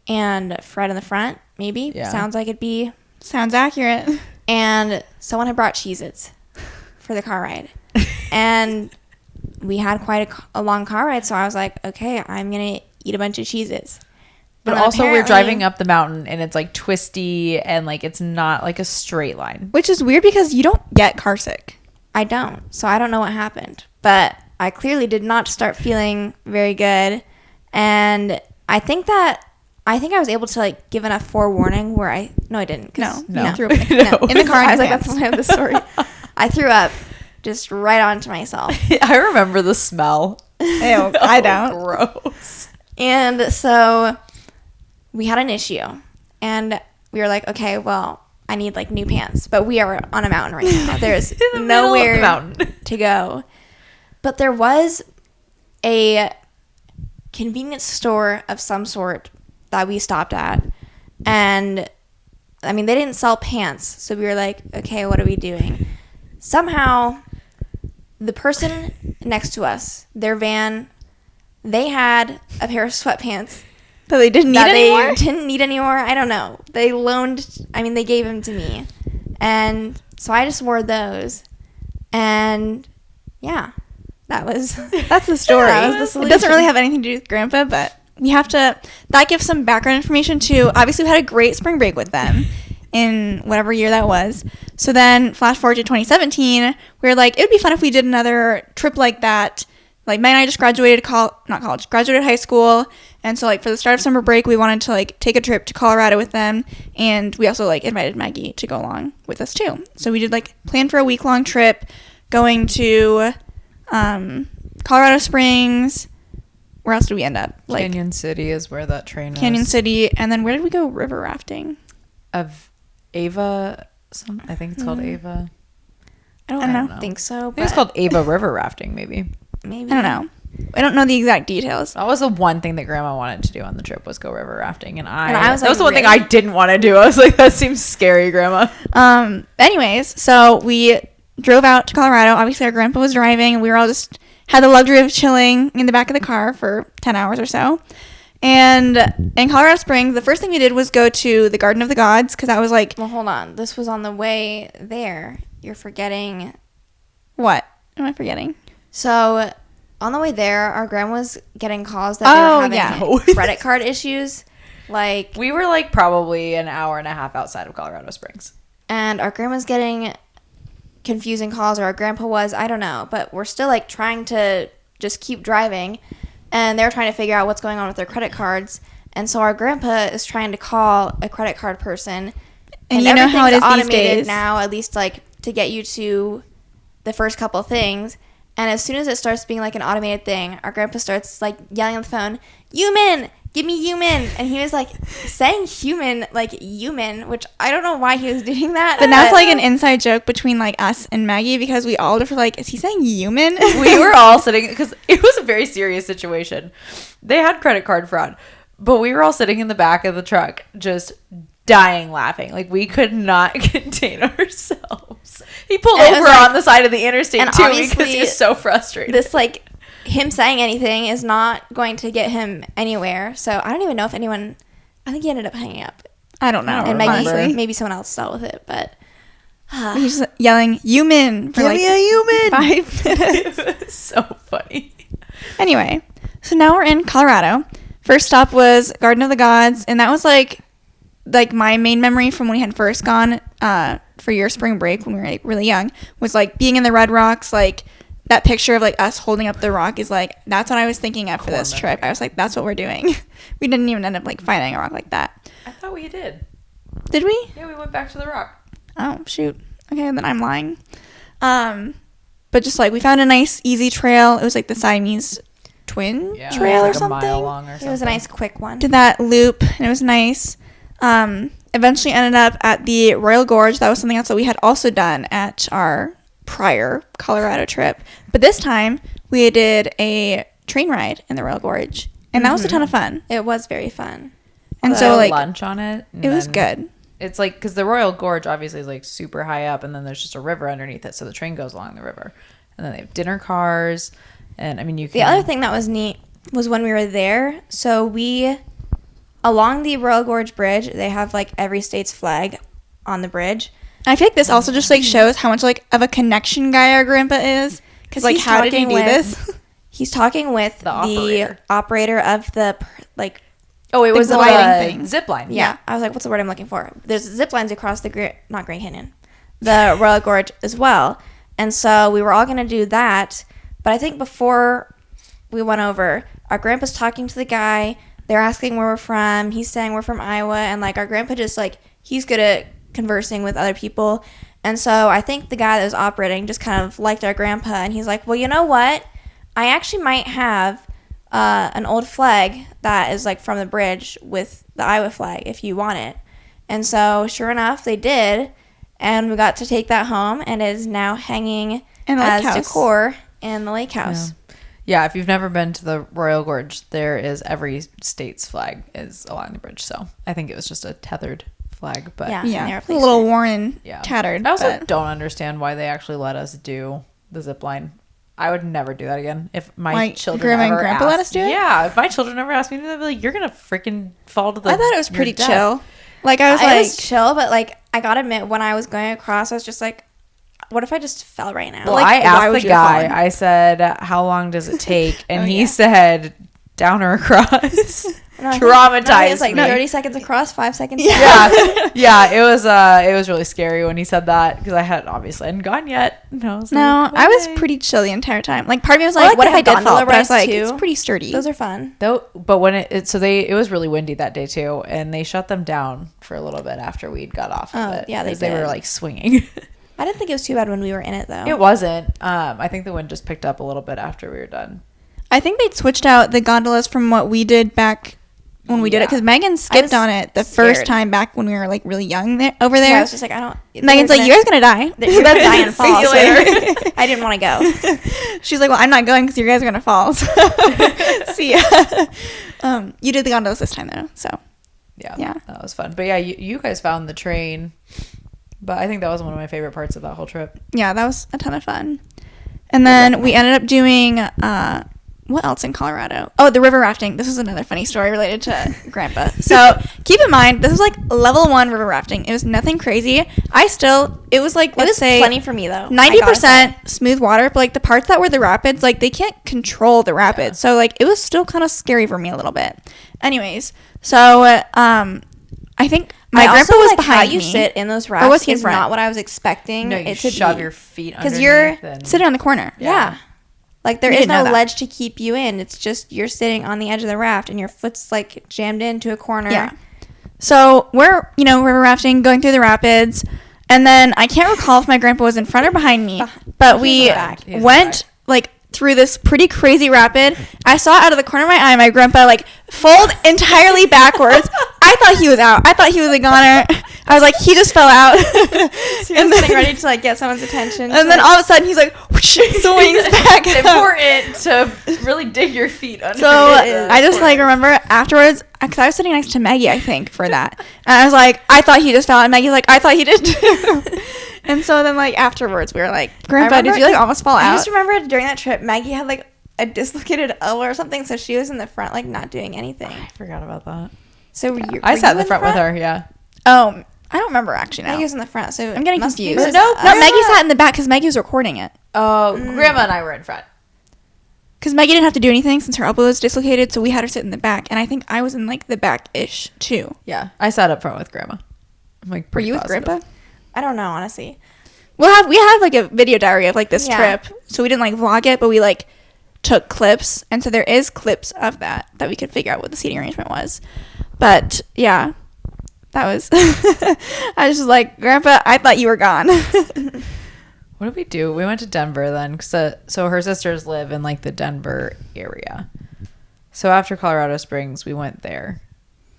and Fred in the front, maybe. Yeah. Sounds like it'd be. Sounds accurate. And someone had brought Cheez-Its for the car ride. And we had quite a long car ride. So I was like, okay, I'm going to eat a bunch of Cheez-Its. But And then also we're apparently- driving up the mountain and it's like twisty and like it's not like a straight line. Which is weird because you don't get car sick. I don't. So I don't know what happened. But I clearly did not start feeling very good. And I think I was able to like give enough forewarning where I didn't. No. No. You threw up No. in the car. I was in like, the that's pants. the end of the story. I threw up just right onto myself. I remember the smell. Ew, I don't. Gross. And so we had an issue. And we were like, okay, well, I need like new pants. But we are on a mountain right now. There's In the middle of nowhere the mountain. to go. But there was a convenience store of some sort that we stopped at. And I mean, they didn't sell pants. So we were like, okay, what are we doing? Somehow, the person next to us, their van, they had a pair of sweatpants But they didn't need that anymore? they didn't need anymore. I don't know. They gave them to me. And so I just wore those. And yeah, that was. That's the story. That was the It doesn't solution. really have anything to do with Grandpa, but we have to. That gives some background information too. Obviously, we had a great spring break with them in whatever year that was. So then, flash forward to 2017, we were like, it would be fun if we did another trip like that. Like, Meg and I just graduated graduated high school. And so, like, for the start of summer break, we wanted to, like, take a trip to Colorado with them. And we also, like, invited Maggie to go along with us, too. So we did, like, plan for a week-long trip going to Colorado Springs. Where else did we end up? Like, Canyon City is where that train Canyon is. City. And then where did we go river rafting? Of Ava. I think it's called Ava. I don't don't know. think so. I think But it's called Ava River Rafting, maybe. maybe. I don't know. I don't know the exact details. That was the one thing that Grandma wanted to do on the trip was go river rafting, and I was that was like, the one thing really? I didn't want to do. I was like, that seems scary, Grandma. Anyways, so we drove out to Colorado. Obviously, our grandpa was driving, and we were all just had the luxury of chilling in the back of the car for 10 hours or so. And in Colorado Springs, the first thing we did was go to the Garden of the Gods, because that was like, Well, hold on. This was on the way there. You're forgetting. what am I forgetting? So on the way there, our grandma was getting calls that Oh, they were having yeah. credit card issues. Like, We were like probably an hour and a half outside of Colorado Springs. and our grandma's getting confusing calls, or our grandpa was, I don't know, but we're still like trying to just keep driving, and they're trying to figure out what's going on with their credit cards. And so our grandpa is trying to call a credit card person. And you know how it is automated these days now, at least like to get you to the first couple of things. And as soon as it starts being like an automated thing, our grandpa starts like yelling on the phone, "Human, give me human." And he was like saying human, like human, which I don't know why he was doing that. But that's like an inside joke between like us and Maggie, because we all were like, is he saying human? We were all sitting, because it was a very serious situation. They had credit card fraud, but we were all sitting in the back of the truck just dying laughing. Like, we could not contain ourselves. He pulled over like, on the side of the interstate too, because he was so frustrated. This like him saying anything is not going to get him anywhere. So I don't even know if anyone, I think he ended up hanging up. I don't know. And maybe someone else dealt with it, but he's just yelling human for Give like me a human 5 minutes. It was so funny. Anyway, so now we're in Colorado. First stop was Garden of the Gods, and that was like my main memory from when we had first gone for your spring break when we were like really young, was like being in the Red Rocks. Like that picture of like us holding up the rock is like, that's what I was thinking of for this trip. I was like, that's what we're doing. We didn't even end up like finding a rock like that. I thought we did. Did we? Yeah, we went back to the rock. Oh shoot. Okay, then I'm lying. But just like we found a nice easy trail. It was like the Siamese twin trail or something. A mile long or something. It was a nice quick one. Did that loop, and it was nice. Eventually ended up at the Royal Gorge. That was something else that we had also done at our prior Colorado trip. But this time, we did a train ride in the Royal Gorge. And that was a ton of fun. It was very fun. And so, like, lunch on it. It was good. It's like, because the Royal Gorge obviously is like super high up, and then there's just a river underneath it. So the train goes along the river. And then they have dinner cars. And I mean, you can. The other thing that was neat was when we were there. So along the Royal Gorge Bridge, they have like every state's flag on the bridge. I feel like this also just like shows how much like of a connection guy our grandpa is. Because like, how did he do this? He's talking with the operator of the like. Oh, it was a gliding thing. Zip line. Yeah, I was like, what's the word I'm looking for? There's zip lines across the not Grand Canyon, the Royal Gorge as well. And so we were all gonna do that, but I think before we went over, our grandpa's talking to the guy. They're asking where we're from. He's saying we're from Iowa, and like our grandpa just like he's good at conversing with other people. And so I think the guy that was operating just kind of liked our grandpa, and he's like, well, you know what? I actually might have an old flag that is like from the bridge with the Iowa flag if you want it. And so sure enough, they did, and we got to take that home, and it is now hanging as decor in the lake house. Yeah, if you've never been to the Royal Gorge, there is every state's flag is along the bridge. So I think it was just a tethered flag, but yeah, a little worn and tattered. I also don't understand why they actually let us do the zip line. I would never do that again. If my children grandma and grandpa let us do it? Yeah, if my children ever asked me to do that, I'd be like, you're going to freaking fall to the I thought it was pretty chill. Like, I was chill, but like, I gotta admit, when I was going across, I was just like, what if I just fell right now? Well, like, I asked the guy, I said, how long does it take? And he said, down or across. Traumatized it's like 30 seconds across, 5 seconds down. Yeah, it was really scary when he said that, because I hadn't gone yet. I was pretty chill the entire time. Like, part of me was like, what if I did fall? But I was like, it's pretty sturdy. Those are fun. But when it was really windy that day too, and they shut them down for a little bit after we'd got off of it. Yeah, they were like swinging. I didn't think it was too bad when we were in it though. It wasn't. I think the wind just picked up a little bit after we were done. I think they'd switched out the gondolas from what we did back when we did it, because Megan skipped on it the first time back when we were like really young over there. Yeah, I was just like, Megan's like, you guys gonna die. You're gonna die and fall. See you later. I didn't want to go. She's like, well, I'm not going because you guys are gonna fall. So. See ya. You did the gondolas this time though, so yeah, that was fun. But yeah, you guys found the train, but I think that was one of my favorite parts of that whole trip. Yeah, that was a ton of fun. And then we ended up doing what else in Colorado? Oh, the river rafting. This is another funny story related to Grandpa. So keep in mind, this was like level 1 river rafting. It was nothing crazy. It was like, let's say plenty for me though. 90% smooth water, but like the parts that were the rapids, like they can't control the rapids. So like it was still kind of scary for me a little bit. Anyways, so I think my grandpa was behind me. How you sit in those rafts is not what I was expecting. No, you shove your feet underneath. Because you're sitting on the corner. Yeah. Like, there is no ledge to keep you in. It's just you're sitting on the edge of the raft and your foot's, like, jammed into a corner. Yeah. So we're, river rafting, going through the rapids. And then I can't recall if my grandpa was in front or behind me. But we went, like, through this pretty crazy rapid. I saw out of the corner of my eye my grandpa, like, fold entirely backwards. I thought he was out. I thought he was a goner. I was like, he just fell out. So he was getting ready to, like, get someone's attention. And then all of a sudden, he's like, whoosh, swings back. It's important to really dig your feet under. So I just, like, remember afterwards, because I was sitting next to Maggie, I think, for that. And I was like, I thought he just fell out. And Maggie's like, I thought he did too. And so then, like, afterwards, we were like, Grandpa, did you, like, almost fall out? I just remember during that trip, Maggie had, like, a dislocated elbow or something, so she was in the front, like, not doing anything. I forgot about that. So I sat in the front with her, yeah. Oh, I don't remember actually now. Maggie was in the front, so I'm getting confused. No, Maggie sat in the back because Maggie was recording it. Oh, Grandma and I were in front. Because Maggie didn't have to do anything since her elbow was dislocated, so we had her sit in the back, and I think I was in, like, the back-ish, too. Yeah, I sat up front with Grandma. I'm like, were you with Grandpa? I don't know, honestly. We have like a video diary of, like, this trip, so we didn't, like, vlog it, but we, like, took clips, and so there is clips of that we could figure out what the seating arrangement was. But yeah, that was I was just like, Grandpa, I thought you were gone. What did we do? We went to Denver then, so her sisters live in, like, the Denver area. So after Colorado Springs, we went there,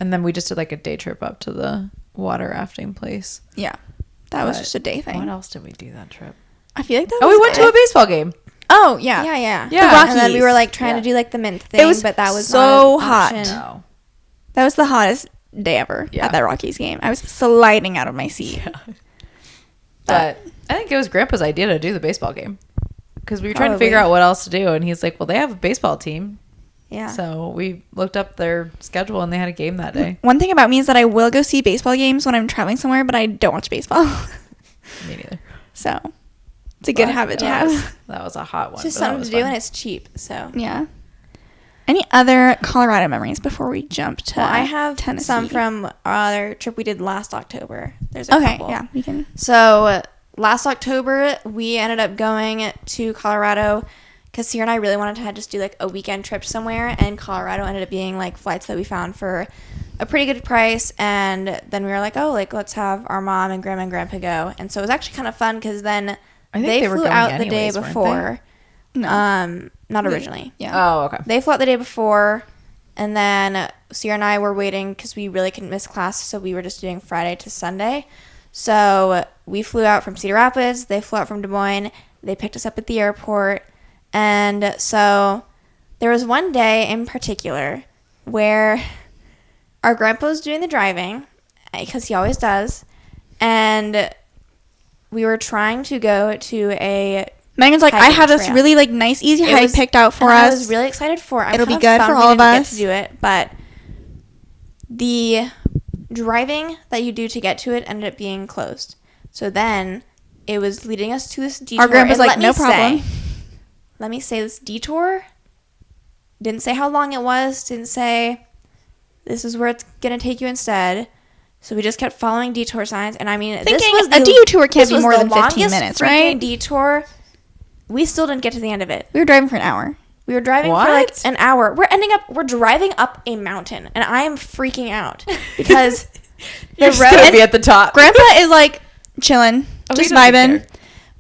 and then we just did, like, a day trip up to the water rafting place. Yeah, that was just a day thing. What else did we do that trip? I feel like that we went to a baseball game. Oh, yeah. Yeah. The Rockies. And then we were, like, trying to do, like, the mint thing, it was but that was so not an hot. option. No. That was the hottest day ever at that Rockies game. I was sliding out of my seat. Yeah. But I think it was Grandpa's idea to do the baseball game because we were trying to figure out what else to do, and he's like, well, they have a baseball team. Yeah. So we looked up their schedule, and they had a game that day. One thing about me is that I will go see baseball games when I'm traveling somewhere, but I don't watch baseball. Me neither. So it's a good habit to have. That was a hot one. It's just something to do, and it's cheap, so. Yeah. Any other Colorado memories before we jump to I have Tennessee? some from our trip we did last October. There's a couple. Yeah, we can. So last October, we ended up going to Colorado because Sierra and I really wanted to just do, like, a weekend trip somewhere, and Colorado ended up being, like, flights that we found for a pretty good price, and then we were like, oh, like, let's have our mom and grandma and grandpa go. And so it was actually kind of fun because then they flew out the day before. No. Not originally. Yeah. Oh, okay. They flew out the day before, and then Sierra and I were waiting because we really couldn't miss class, so we were just doing Friday to Sunday. So we flew out from Cedar Rapids. They flew out from Des Moines. They picked us up at the airport. And so there was one day in particular where our grandpa was doing the driving, because he always does, and we were trying to go to a Megan's like, I have this really, like, nice, easy hike picked out for us. I was really excited for it. It'll be good for all of us. To do it, but the driving that you do to get to it ended up being closed. So then it was leading us to this detour. Our grandpa's like, no problem. Let me say this detour. Didn't say how long it was. Didn't say this is where it's going to take you instead. So we just kept following detour signs. And I mean, thinking this was a detour can't be more than 15 minutes, right? Detour. We still didn't get to the end of it. We were driving for an hour. We were driving for like an hour. We're driving up a mountain, and I am freaking out because the road be at the top. Grandpa is like chilling, just vibing,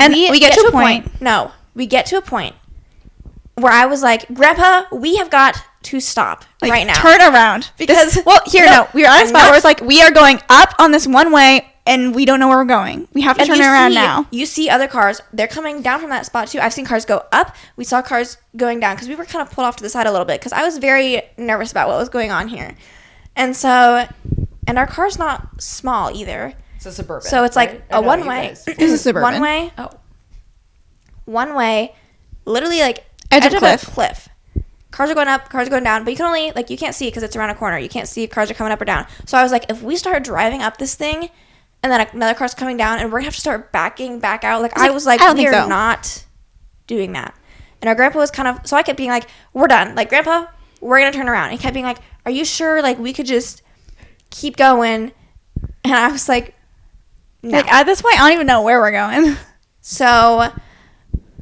and we get to a point. No, we get to a point where I was like, Grandpa, we have got to stop right now. Turn around because we were on a spot where it's like we are going up on this one way. And we don't know where we're going. We have to turn around now. You see other cars. They're coming down from that spot, too. I've seen cars go up. We saw cars going down because we were kind of pulled off to the side a little bit because I was very nervous about what was going on here. And so, and our car's not small either. It's a Suburban. So it's like a one-way. It's a Suburban. One-way. Oh. One-way. Literally, like, edge of a cliff. Cars are going up, cars are going down, but you can only, like, you can't see because it's around a corner. You can't see if cars are coming up or down. So I was like, if we start driving up this thing, and then another car's coming down, and we're going to have to start backing back out. Like, I was like, we are not doing that. And our grandpa was kind of, so I kept being like, we're done. Like, Grandpa, we're going to turn around. And he kept being like, are you sure? Like, we could just keep going. And I was like, no. Like, at this point, I don't even know where we're going. So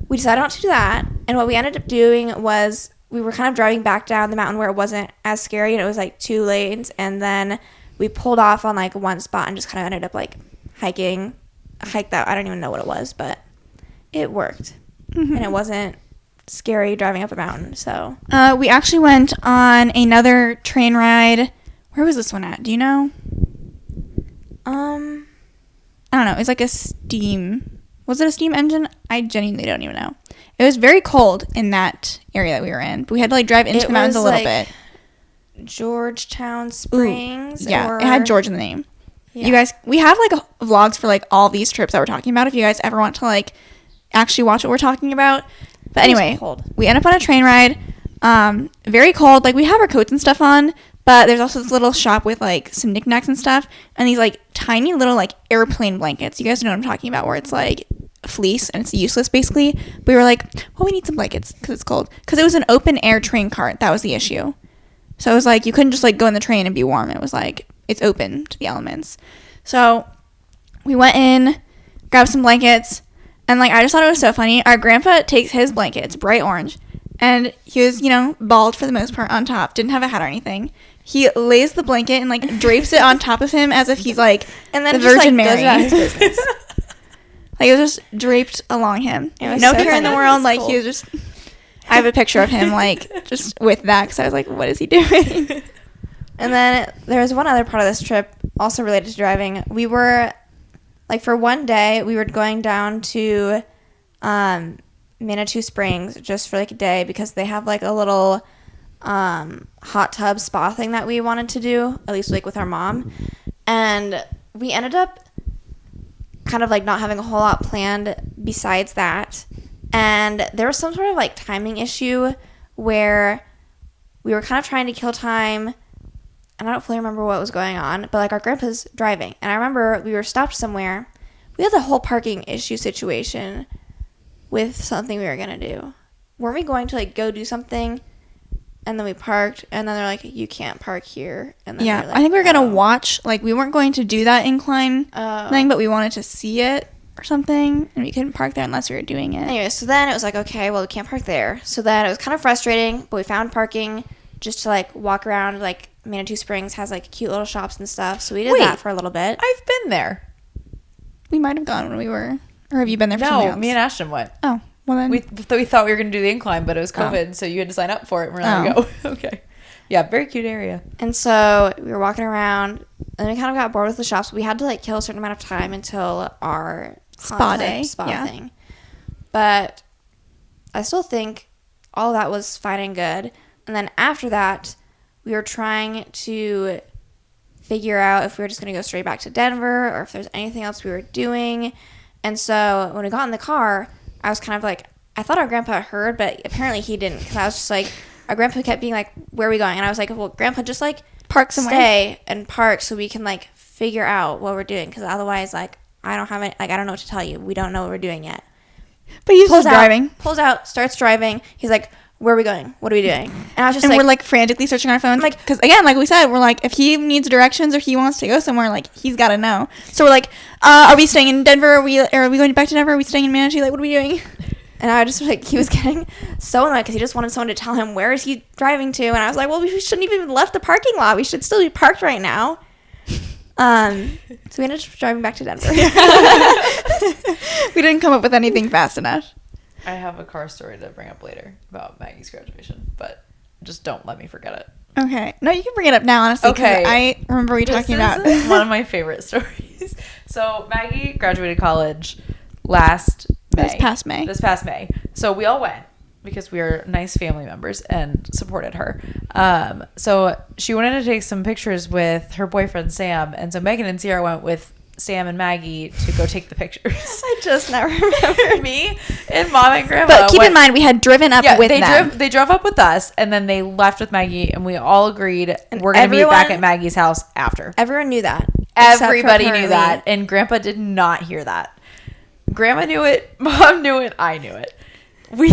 we decided not to do that. And what we ended up doing was we were kind of driving back down the mountain where it wasn't as scary, and it was like 2 lanes. And then we pulled off on like one spot and just kind of ended up like hiking a hike that I don't even know what it was, but it worked. And it wasn't scary driving up a mountain. So we actually went on another train ride. Where was this one at? Do you know? I don't know. It's like a steam. Was it a steam engine? I genuinely don't even know. It was very cold in that area that we were in. But we had to like drive into the mountains a little bit. Georgetown Springs. Ooh, yeah, it had George in the name. Yeah. You guys, we have like vlogs for like all these trips that we're talking about. If you guys ever want to like actually watch what we're talking about. But anyway, we end up on a train ride. Very cold. Like we have our coats and stuff on, but there's also this little shop with like some knickknacks and stuff, and these like tiny little like airplane blankets. You guys know what I'm talking about, where it's like fleece and it's useless basically. But we were like, well, we need some blankets because it's cold. Because it was an open air train cart. That was the issue. So it was like you couldn't just like go in the train and be warm. It was like it's open to the elements. So we went in, grabbed some blankets, and like I just thought it was so funny. Our grandpa takes his blanket, it's bright orange, and he was, you know, bald for the most part on top, didn't have a hat or anything. He lays the blanket and like drapes it on top of him as if he's like and then the just, Virgin like, Mary. goes about his business. Like it was just draped along him. It was No so care in the funny. world. Like Cool. he was just. I have a picture of him like just with that because I was like, what is he doing? And then there was one other part of this trip also related to driving. We were, like, for one day, we were going down to Manitou Springs just for, like, a day because they have, like, a little hot tub spa thing that we wanted to do, at least, like, with our mom. And we ended up kind of, like, not having a whole lot planned besides that. And there was some sort of, like, timing issue where we were kind of trying to kill time. And I don't fully remember what was going on, but like our grandpa's driving. And I remember we were stopped somewhere. We had the whole parking issue situation with something we were going to do. Weren't we going to like go do something? And then we parked, and then they're like, you can't park here. And then Yeah, we like, I think we were going to watch, like we weren't going to do that incline thing, but we wanted to see it or something. And we couldn't park there unless we were doing it. Anyway, so then it was like, okay, well, we can't park there. So then it was kind of frustrating, but we found parking just to like walk around. Like Manitou Springs has like cute little shops and stuff, so we did that for a little bit. I've been there. We might have gone when we were, or have you been there for something else? No, me and Ashton went. Oh, well then. We thought we were going to do the incline, but it was COVID, so you had to sign up for it. And we're like, go. Okay. Yeah, very cute area. And so we were walking around, and we kind of got bored with the shops. We had to like kill a certain amount of time until our spa day thing. But I still think all that was fine and good. And then after that, we were trying to figure out if we were just going to go straight back to Denver or if there's anything else we were doing. And so when we got in the car, I was kind of like, I thought our grandpa heard, but apparently he didn't. Because I was just like, our grandpa kept being like, where are we going? And I was like, well, grandpa, just like park somewhere. Stay and park so we can like figure out what we're doing. Because otherwise, like, I don't have it. Like, I don't know what to tell you. We don't know what we're doing yet. But he's just driving. Pulls out, starts driving. He's like, where are we going? What are we doing? And I was just and like, we're like frantically searching our phones. Like, because again, like we said, we're like, if he needs directions or he wants to go somewhere, like he's got to know. So we're like, are we staying in Denver? Are we going back to Denver? Are we staying in Manitou? Like, what are we doing? And I just like, he was getting so annoyed because he just wanted someone to tell him where is he driving to. And I was like, well, we shouldn't even have left the parking lot. We should still be parked right now. So we ended up driving back to Denver. We didn't come up with anything fast enough. I have a car story to bring up later about Maggie's graduation, but just don't let me forget it. Okay. No, you can bring it up now, honestly. Okay. I remember we talking about this is one of my favorite stories. So Maggie graduated college last May. This past May. So we all went because we are nice family members and supported her. So she wanted to take some pictures with her boyfriend, Sam. And so Megan and Sierra went with Sam and Maggie to go take the pictures. I just now remember. Me and Mom and Grandma. But keep in mind, we had driven up with them. They drove up with us, and then they left with Maggie, and we all agreed we're going to meet back at Maggie's house after. Everyone knew that. Everybody knew that, and Grandpa did not hear that. Grandma knew it, Mom knew it, I knew it. We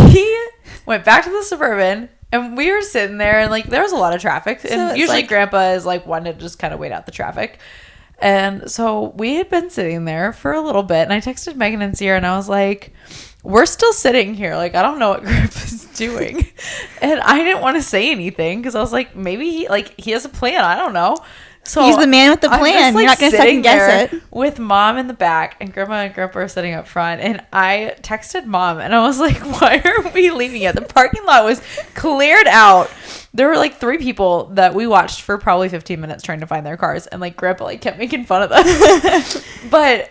went back to the Suburban, and we were sitting there, and like there was a lot of traffic, and usually like, Grandpa is like one to just kind of wait out the traffic. And so we had been sitting there for a little bit, and I texted Megan and Sierra, and I was like, we're still sitting here. Like, I don't know what Grandpa's doing. And I didn't want to say anything because I was like, maybe he has a plan. I don't know. So he's the man with the plan. You're not going to second guess it. With Mom in the back, and Grandma and Grandpa are sitting up front. And I texted Mom, and I was like, why are we leaving yet? The parking lot was cleared out. There were like 3 people that we watched for probably 15 minutes trying to find their cars. And like Grandpa like kept making fun of them. But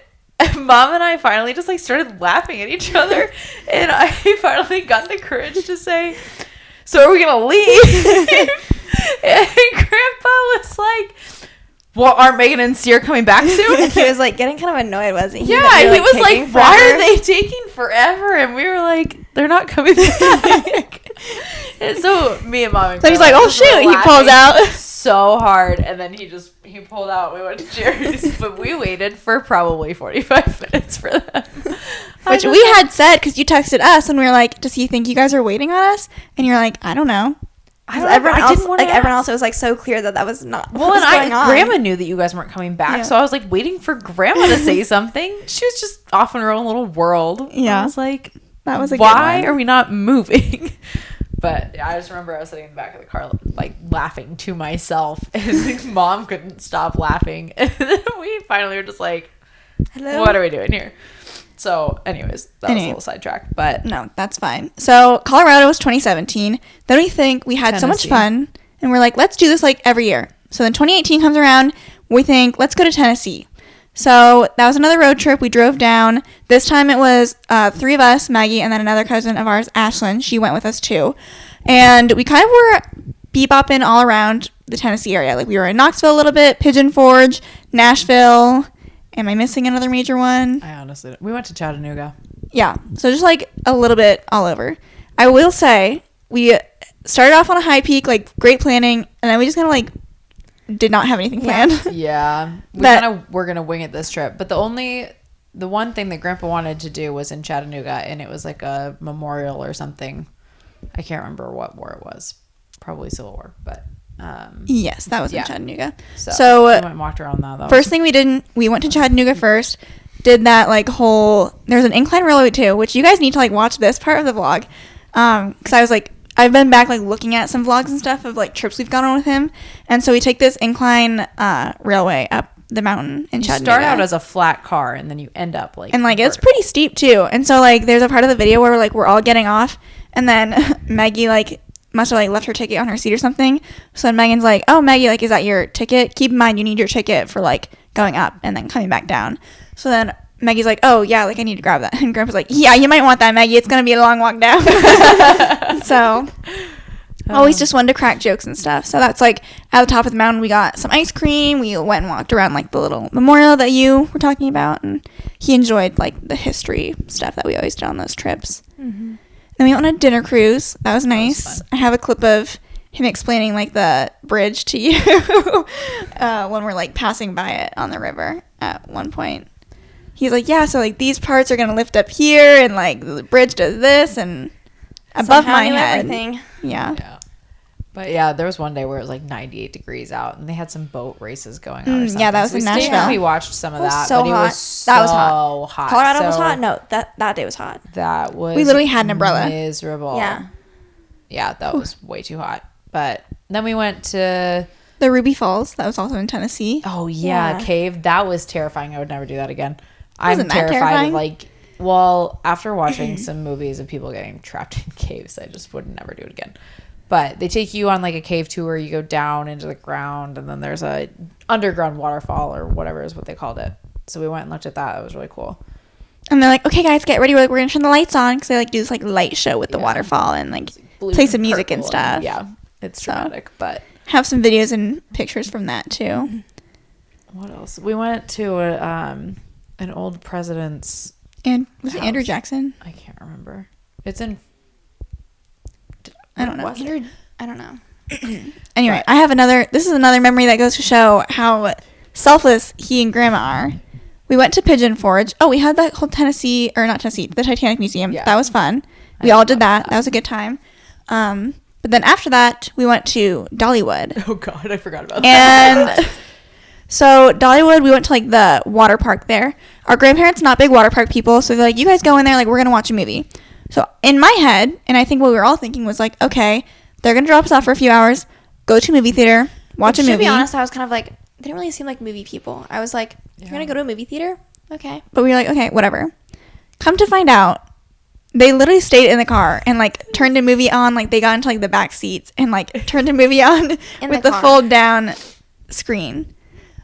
Mom and I finally just like started laughing at each other. And I finally got the courage to say, so are we going to leave? And Grandpa was like, well, aren't Megan and Sierra coming back soon? And he was like getting kind of annoyed, wasn't he? Yeah, he was like, why are they taking forever? And we were like, they're not coming back. And so me and Mom and so he's like, oh shoot, he pulls out so hard, and then he pulled out. We went to Jerry's, but we waited for probably 45 minutes for them. Which we had said, because you texted us and we were like, does he think you guys are waiting on us? And you're like, I don't know. Everyone else, it was like so clear that was not. Well, and Grandma knew that you guys weren't coming back, so I was like waiting for Grandma to say something. She was just off in her own little world. Yeah, I was like, that was why are we not moving? But I just remember I was sitting in the back of the car, like laughing to myself, and Mom couldn't stop laughing. And then we finally were just like, "Hello, what are we doing here?" So, anyways, that was a little sidetrack, but no, that's fine. So, Colorado was 2017. Then we think we had so much fun, and we're like, let's do this like every year. So then 2018 comes around. We think, let's go to Tennessee. So that was another road trip. We drove down. This time it was 3 of us, Maggie, and then another cousin of ours, Ashlyn. She went with us too, and we kind of were bebopping all around the Tennessee area. Like we were in Knoxville a little bit, Pigeon Forge, Nashville. Am I missing another major one? I honestly don't. We went to Chattanooga. Yeah. So just like a little bit all over. I will say we started off on a high peak, like great planning, and then we just kind of like did not have anything planned. Yeah. We kind of were going to wing it this trip. But the one thing that Grandpa wanted to do was in Chattanooga, and it was like a memorial or something. I can't remember what war it was. Probably Civil War, but... yes, that was in Chattanooga. So we went and walked around that. First thing we went to Chattanooga first, did that like whole, there's an incline railroad too, which you guys need to like watch this part of the vlog. Cause I was like, I've been back like looking at some vlogs and stuff of like trips we've gone on with him. And so we take this incline railway up the mountain in Chattanooga. You start out as a flat car and then you end up like. And like, it's pretty steep too. And so like, there's a part of the video where we're all getting off, and then Maggie like, must have like left her ticket on her seat or something. So then Megan's like, oh, Maggie, like, is that your ticket? Keep in mind you need your ticket for like going up and then coming back down. So then Maggie's like, oh yeah, like I need to grab that. And Grandpa's like, yeah, you might want that, Maggie. It's gonna be a long walk down. So always just wanted to crack jokes and stuff. So that's like at the top of the mountain we got some ice cream. We went and walked around like the little memorial that you were talking about, and he enjoyed like the history stuff that we always did on those trips. Mm-hmm. Then we went on a dinner cruise. That was nice. That was I have a clip of him explaining like the bridge to you when we're like passing by it on the river at one point. He's like, yeah, so like these parts are going to lift up here, and like the bridge does this, and above my head. Everything. Yeah. But yeah, there was one day where it was like 98 degrees out, and they had some boat races going on. Or something. Yeah, that was in Nashville. We watched some of that. So but hot. It was so that was hot. Colorado was hot. No, that day was hot. That was. We literally had an umbrella. Miserable. Yeah, that was way too hot. But then we went to the Ruby Falls. That was also in Tennessee. Oh yeah, cave. That was terrifying. I would never do that again. I'm terrified of like. Well, after watching some movies of people getting trapped in caves, I just would never do it again. But they take you on like a cave tour. You go down into the ground, and then there's a underground waterfall or whatever is what they called it. So we went and looked at that. It was really cool. And they're like, "Okay, guys, get ready. We're gonna turn the lights on," because they like do this like light show with the waterfall and like play some music and stuff. It's dramatic, but have some videos and pictures from that too. What else? We went to an old president's. And was it Andrew Jackson? I can't remember. It's in. I don't know. I don't know. Anyway, I have this is another memory that goes to show how selfless he and Grandma are. We went to Pigeon Forge. Oh, we had that whole the Titanic Museum. Yeah. That was fun. We all did that. That was a good time. But then after that, we went to Dollywood. Oh God, I forgot about that. And So Dollywood, we went to like the water park there. Our grandparents not big water park people, so they're like, you guys go in there, like we're gonna watch a movie. So in my head, and I think what we were all thinking was like, okay, they're gonna drop us off for a few hours, go to a movie theater, watch a movie. To be honest, I was kind of like, they didn't really seem like movie people. I was like, you're gonna go to a movie theater? Okay. But we were like, okay, whatever. Come to find out, they literally stayed in the car and like turned a movie on. Like they got into like the back seats and like turned a movie on with the fold down screen.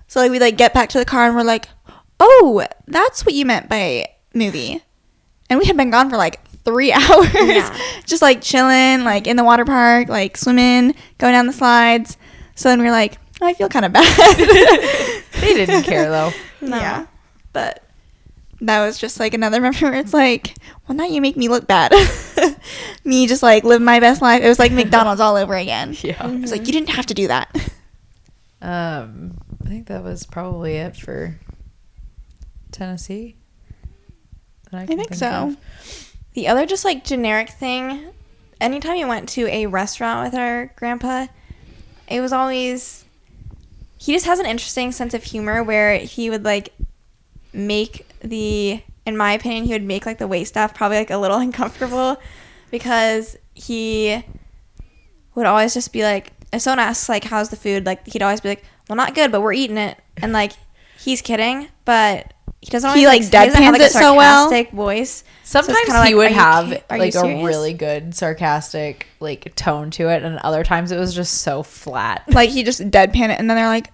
So like we like get back to the car and we're like, oh, that's what you meant by movie. And we had been gone for like 3 hours. Yeah. Just like chilling, like in the water park, like swimming, going down the slides. So then we were like, oh, I feel kind of bad. They didn't care though. No. Yeah. But that was just like another memory where it's like, well, now you make me look bad. Me just like live my best life. It was like McDonald's all over again. Yeah. Mm-hmm. It was like, you didn't have to do that. I think that was probably it for Tennessee. I think so. Of. The other just like generic thing, anytime we went to a restaurant with our grandpa, it was always, he just has an interesting sense of humor where he would like make in my opinion, he would make like the wait staff probably like a little uncomfortable because he would always just be like, if someone asks like, how's the food? Like he'd always be like, well, not good, but we're eating it. And like, he's kidding, but he doesn't always deadpans have, like, it so well. Voice. Sometimes so he would have like a really good sarcastic like tone to it, and other times it was just so flat. Like he just deadpan it, and then they're like,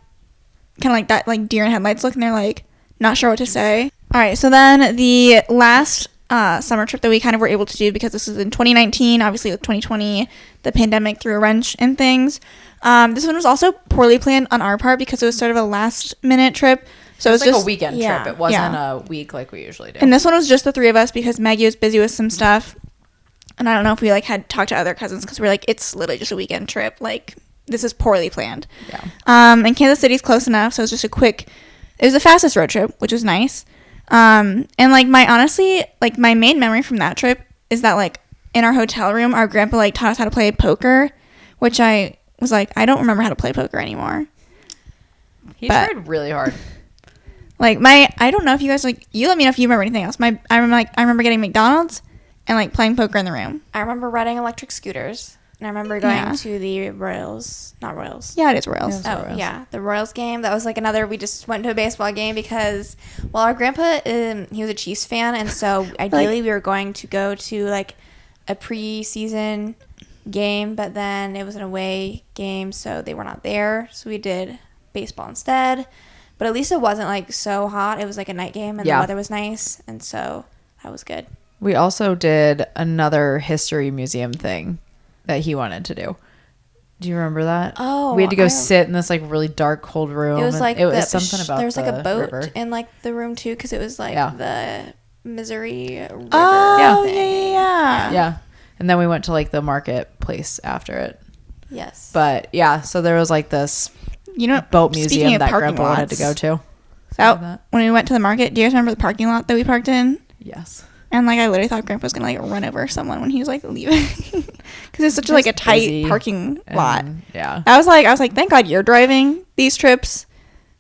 kind of like that like deer in headlights look, and they're like not sure what to say. All right, so then the last summer trip that we kind of were able to do, because this was in 2019, obviously with 2020, the pandemic threw a wrench in things. This one was also poorly planned on our part because it was sort of a last minute trip. So it was like just a weekend trip. It wasn't a week like we usually do. And this one was just the three of us because Maggie was busy with some stuff. And I don't know if we like had talked to other cousins because we're like, it's literally just a weekend trip. Like, this is poorly planned. Yeah. And Kansas City's close enough, so it was just it was the fastest road trip, which was nice. And like my main memory from that trip is that like in our hotel room, our grandpa like taught us how to play poker, which I was like, I don't remember how to play poker anymore. He tried really hard. Like I don't know if you guys like, you let me know if you remember anything else. I remember getting McDonald's and like playing poker in the room. I remember riding electric scooters. And I remember going to the Royals. Not Royals. Yeah, it is Royals. Royals. Yeah. The Royals game. That was like we just went to a baseball game because, well, our grandpa, he was a Chiefs fan. And so ideally we were going to go to like a preseason game. But then it was an away game. So they were not there. So we did baseball instead. But at least it wasn't like so hot. It was like a night game and the weather was nice. And so that was good. We also did another history museum thing that he wanted to do. Do you remember that? Oh, we had to go sit in this like really dark, cold room. It was like it was something about there was like a boat river. in like the room too, because it was like the Missouri River. Oh, yeah. And then we went to like the marketplace after it. Yes. But yeah, so there was like this boat museum that Grandpa wanted to go to. So when we went to the market, do you guys remember the parking lot that we parked in? Yes. And like I literally thought Grandpa was gonna like run over someone when he was like leaving, because it's such like a tight parking lot. Yeah, I was like, thank God you're driving these trips,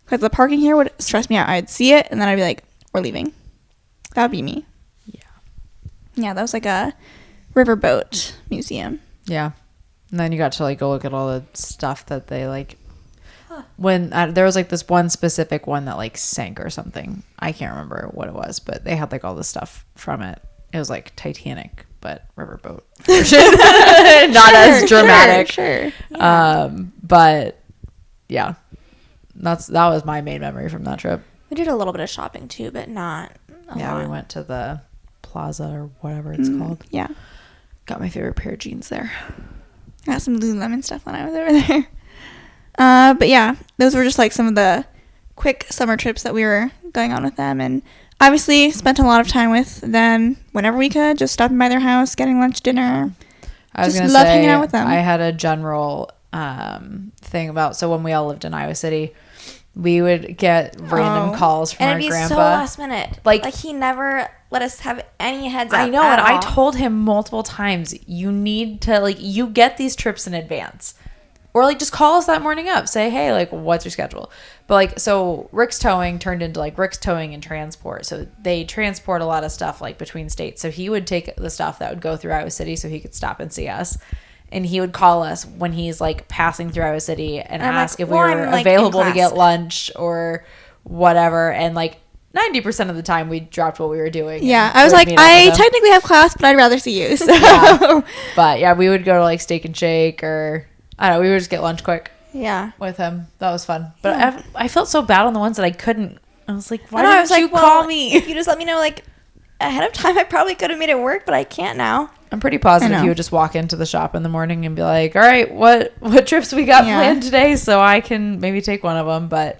because the parking here would stress me out. I'd see it and then I'd be like, we're leaving. That would be me. Yeah, that was like a riverboat museum. Yeah, and then you got to like go look at all the stuff that they like. When there was like this one specific one that like sank or something. I can't remember what it was, but they had like all the stuff from it. It was like Titanic, but riverboat version. Not as dramatic. Sure. Yeah. But yeah, that was my main memory from that trip. We did a little bit of shopping too, but not a lot. We went to the plaza or whatever it's called. Yeah. Got my favorite pair of jeans there. I got some Lululemon stuff when I was over there. But yeah, those were just like some of the quick summer trips that we were going on with them, and obviously spent a lot of time with them whenever we could, just stopping by their house, getting lunch, dinner. I was just love hanging out with them. I had a general thing about, so when we all lived in Iowa City, we would get random calls from our grandpa. And it'd be so last minute. Like he never let us have any heads up. I know, and I told him multiple times, you need to, like, you get these trips in advance. or like just call us that morning up, say, hey, like, what's your schedule? But like, so Rick's Towing turned into like Rick's Towing and Transport. So they transport a lot of stuff like between states. So he would take the stuff that would go through Iowa City so he could stop and see us. And he would call us when he's like passing through Iowa City and ask if we were available to get lunch or whatever. And like 90% of the time we dropped what we were doing. Yeah, I was like, I technically have class, but I'd rather see you. So. Yeah. But yeah, we would go to like Steak and Shake, or I don't know, we would just get lunch quick. Yeah, with him. That was fun. But yeah. I felt so bad on the ones that I couldn't. I was like, why didn't you call me? If you just let me know like ahead of time, I probably could have made it work, but I can't now. I'm pretty positive you would just walk into the shop in the morning and be like, all right, what trips we got planned today, so I can maybe take one of them. But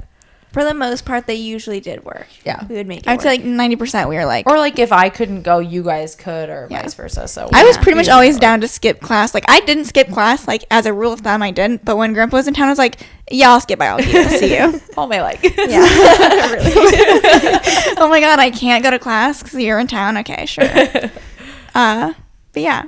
for the most part, they usually did work. Yeah. We would make it I'd say like 90% we were like. Or like if I couldn't go, you guys could, or vice versa. So I was pretty much always down to skip class. Like I didn't skip class. Like as a rule of thumb, I didn't. But when Grandpa was in town, I was like, yeah, I'll skip biology. I'll see you. All my like. Yeah. Really. Oh my God, I can't go to class because you're in town. Okay, sure. But yeah.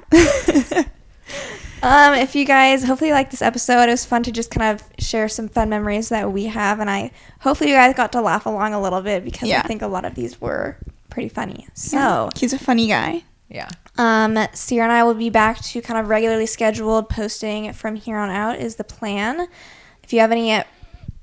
If you guys hopefully like this episode, it was fun to just kind of share some fun memories that we have, and hopefully you guys got to laugh along a little bit because I think a lot of these were pretty funny. So he's a funny guy. Yeah. Sierra and I will be back to kind of regularly scheduled posting from here on out is the plan. If you have any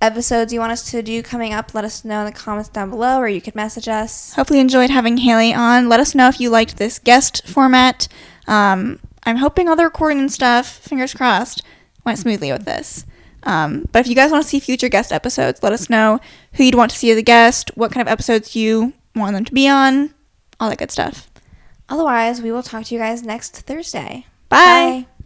episodes you want us to do coming up, let us know in the comments down below, or you could message us. Hopefully enjoyed having Haley on. Let us know if you liked this guest format. I'm hoping all the recording and stuff, fingers crossed, went smoothly with this. But if you guys want to see future guest episodes, let us know who you'd want to see as a guest, what kind of episodes you want them to be on, all that good stuff. Otherwise, we will talk to you guys next Thursday. Bye.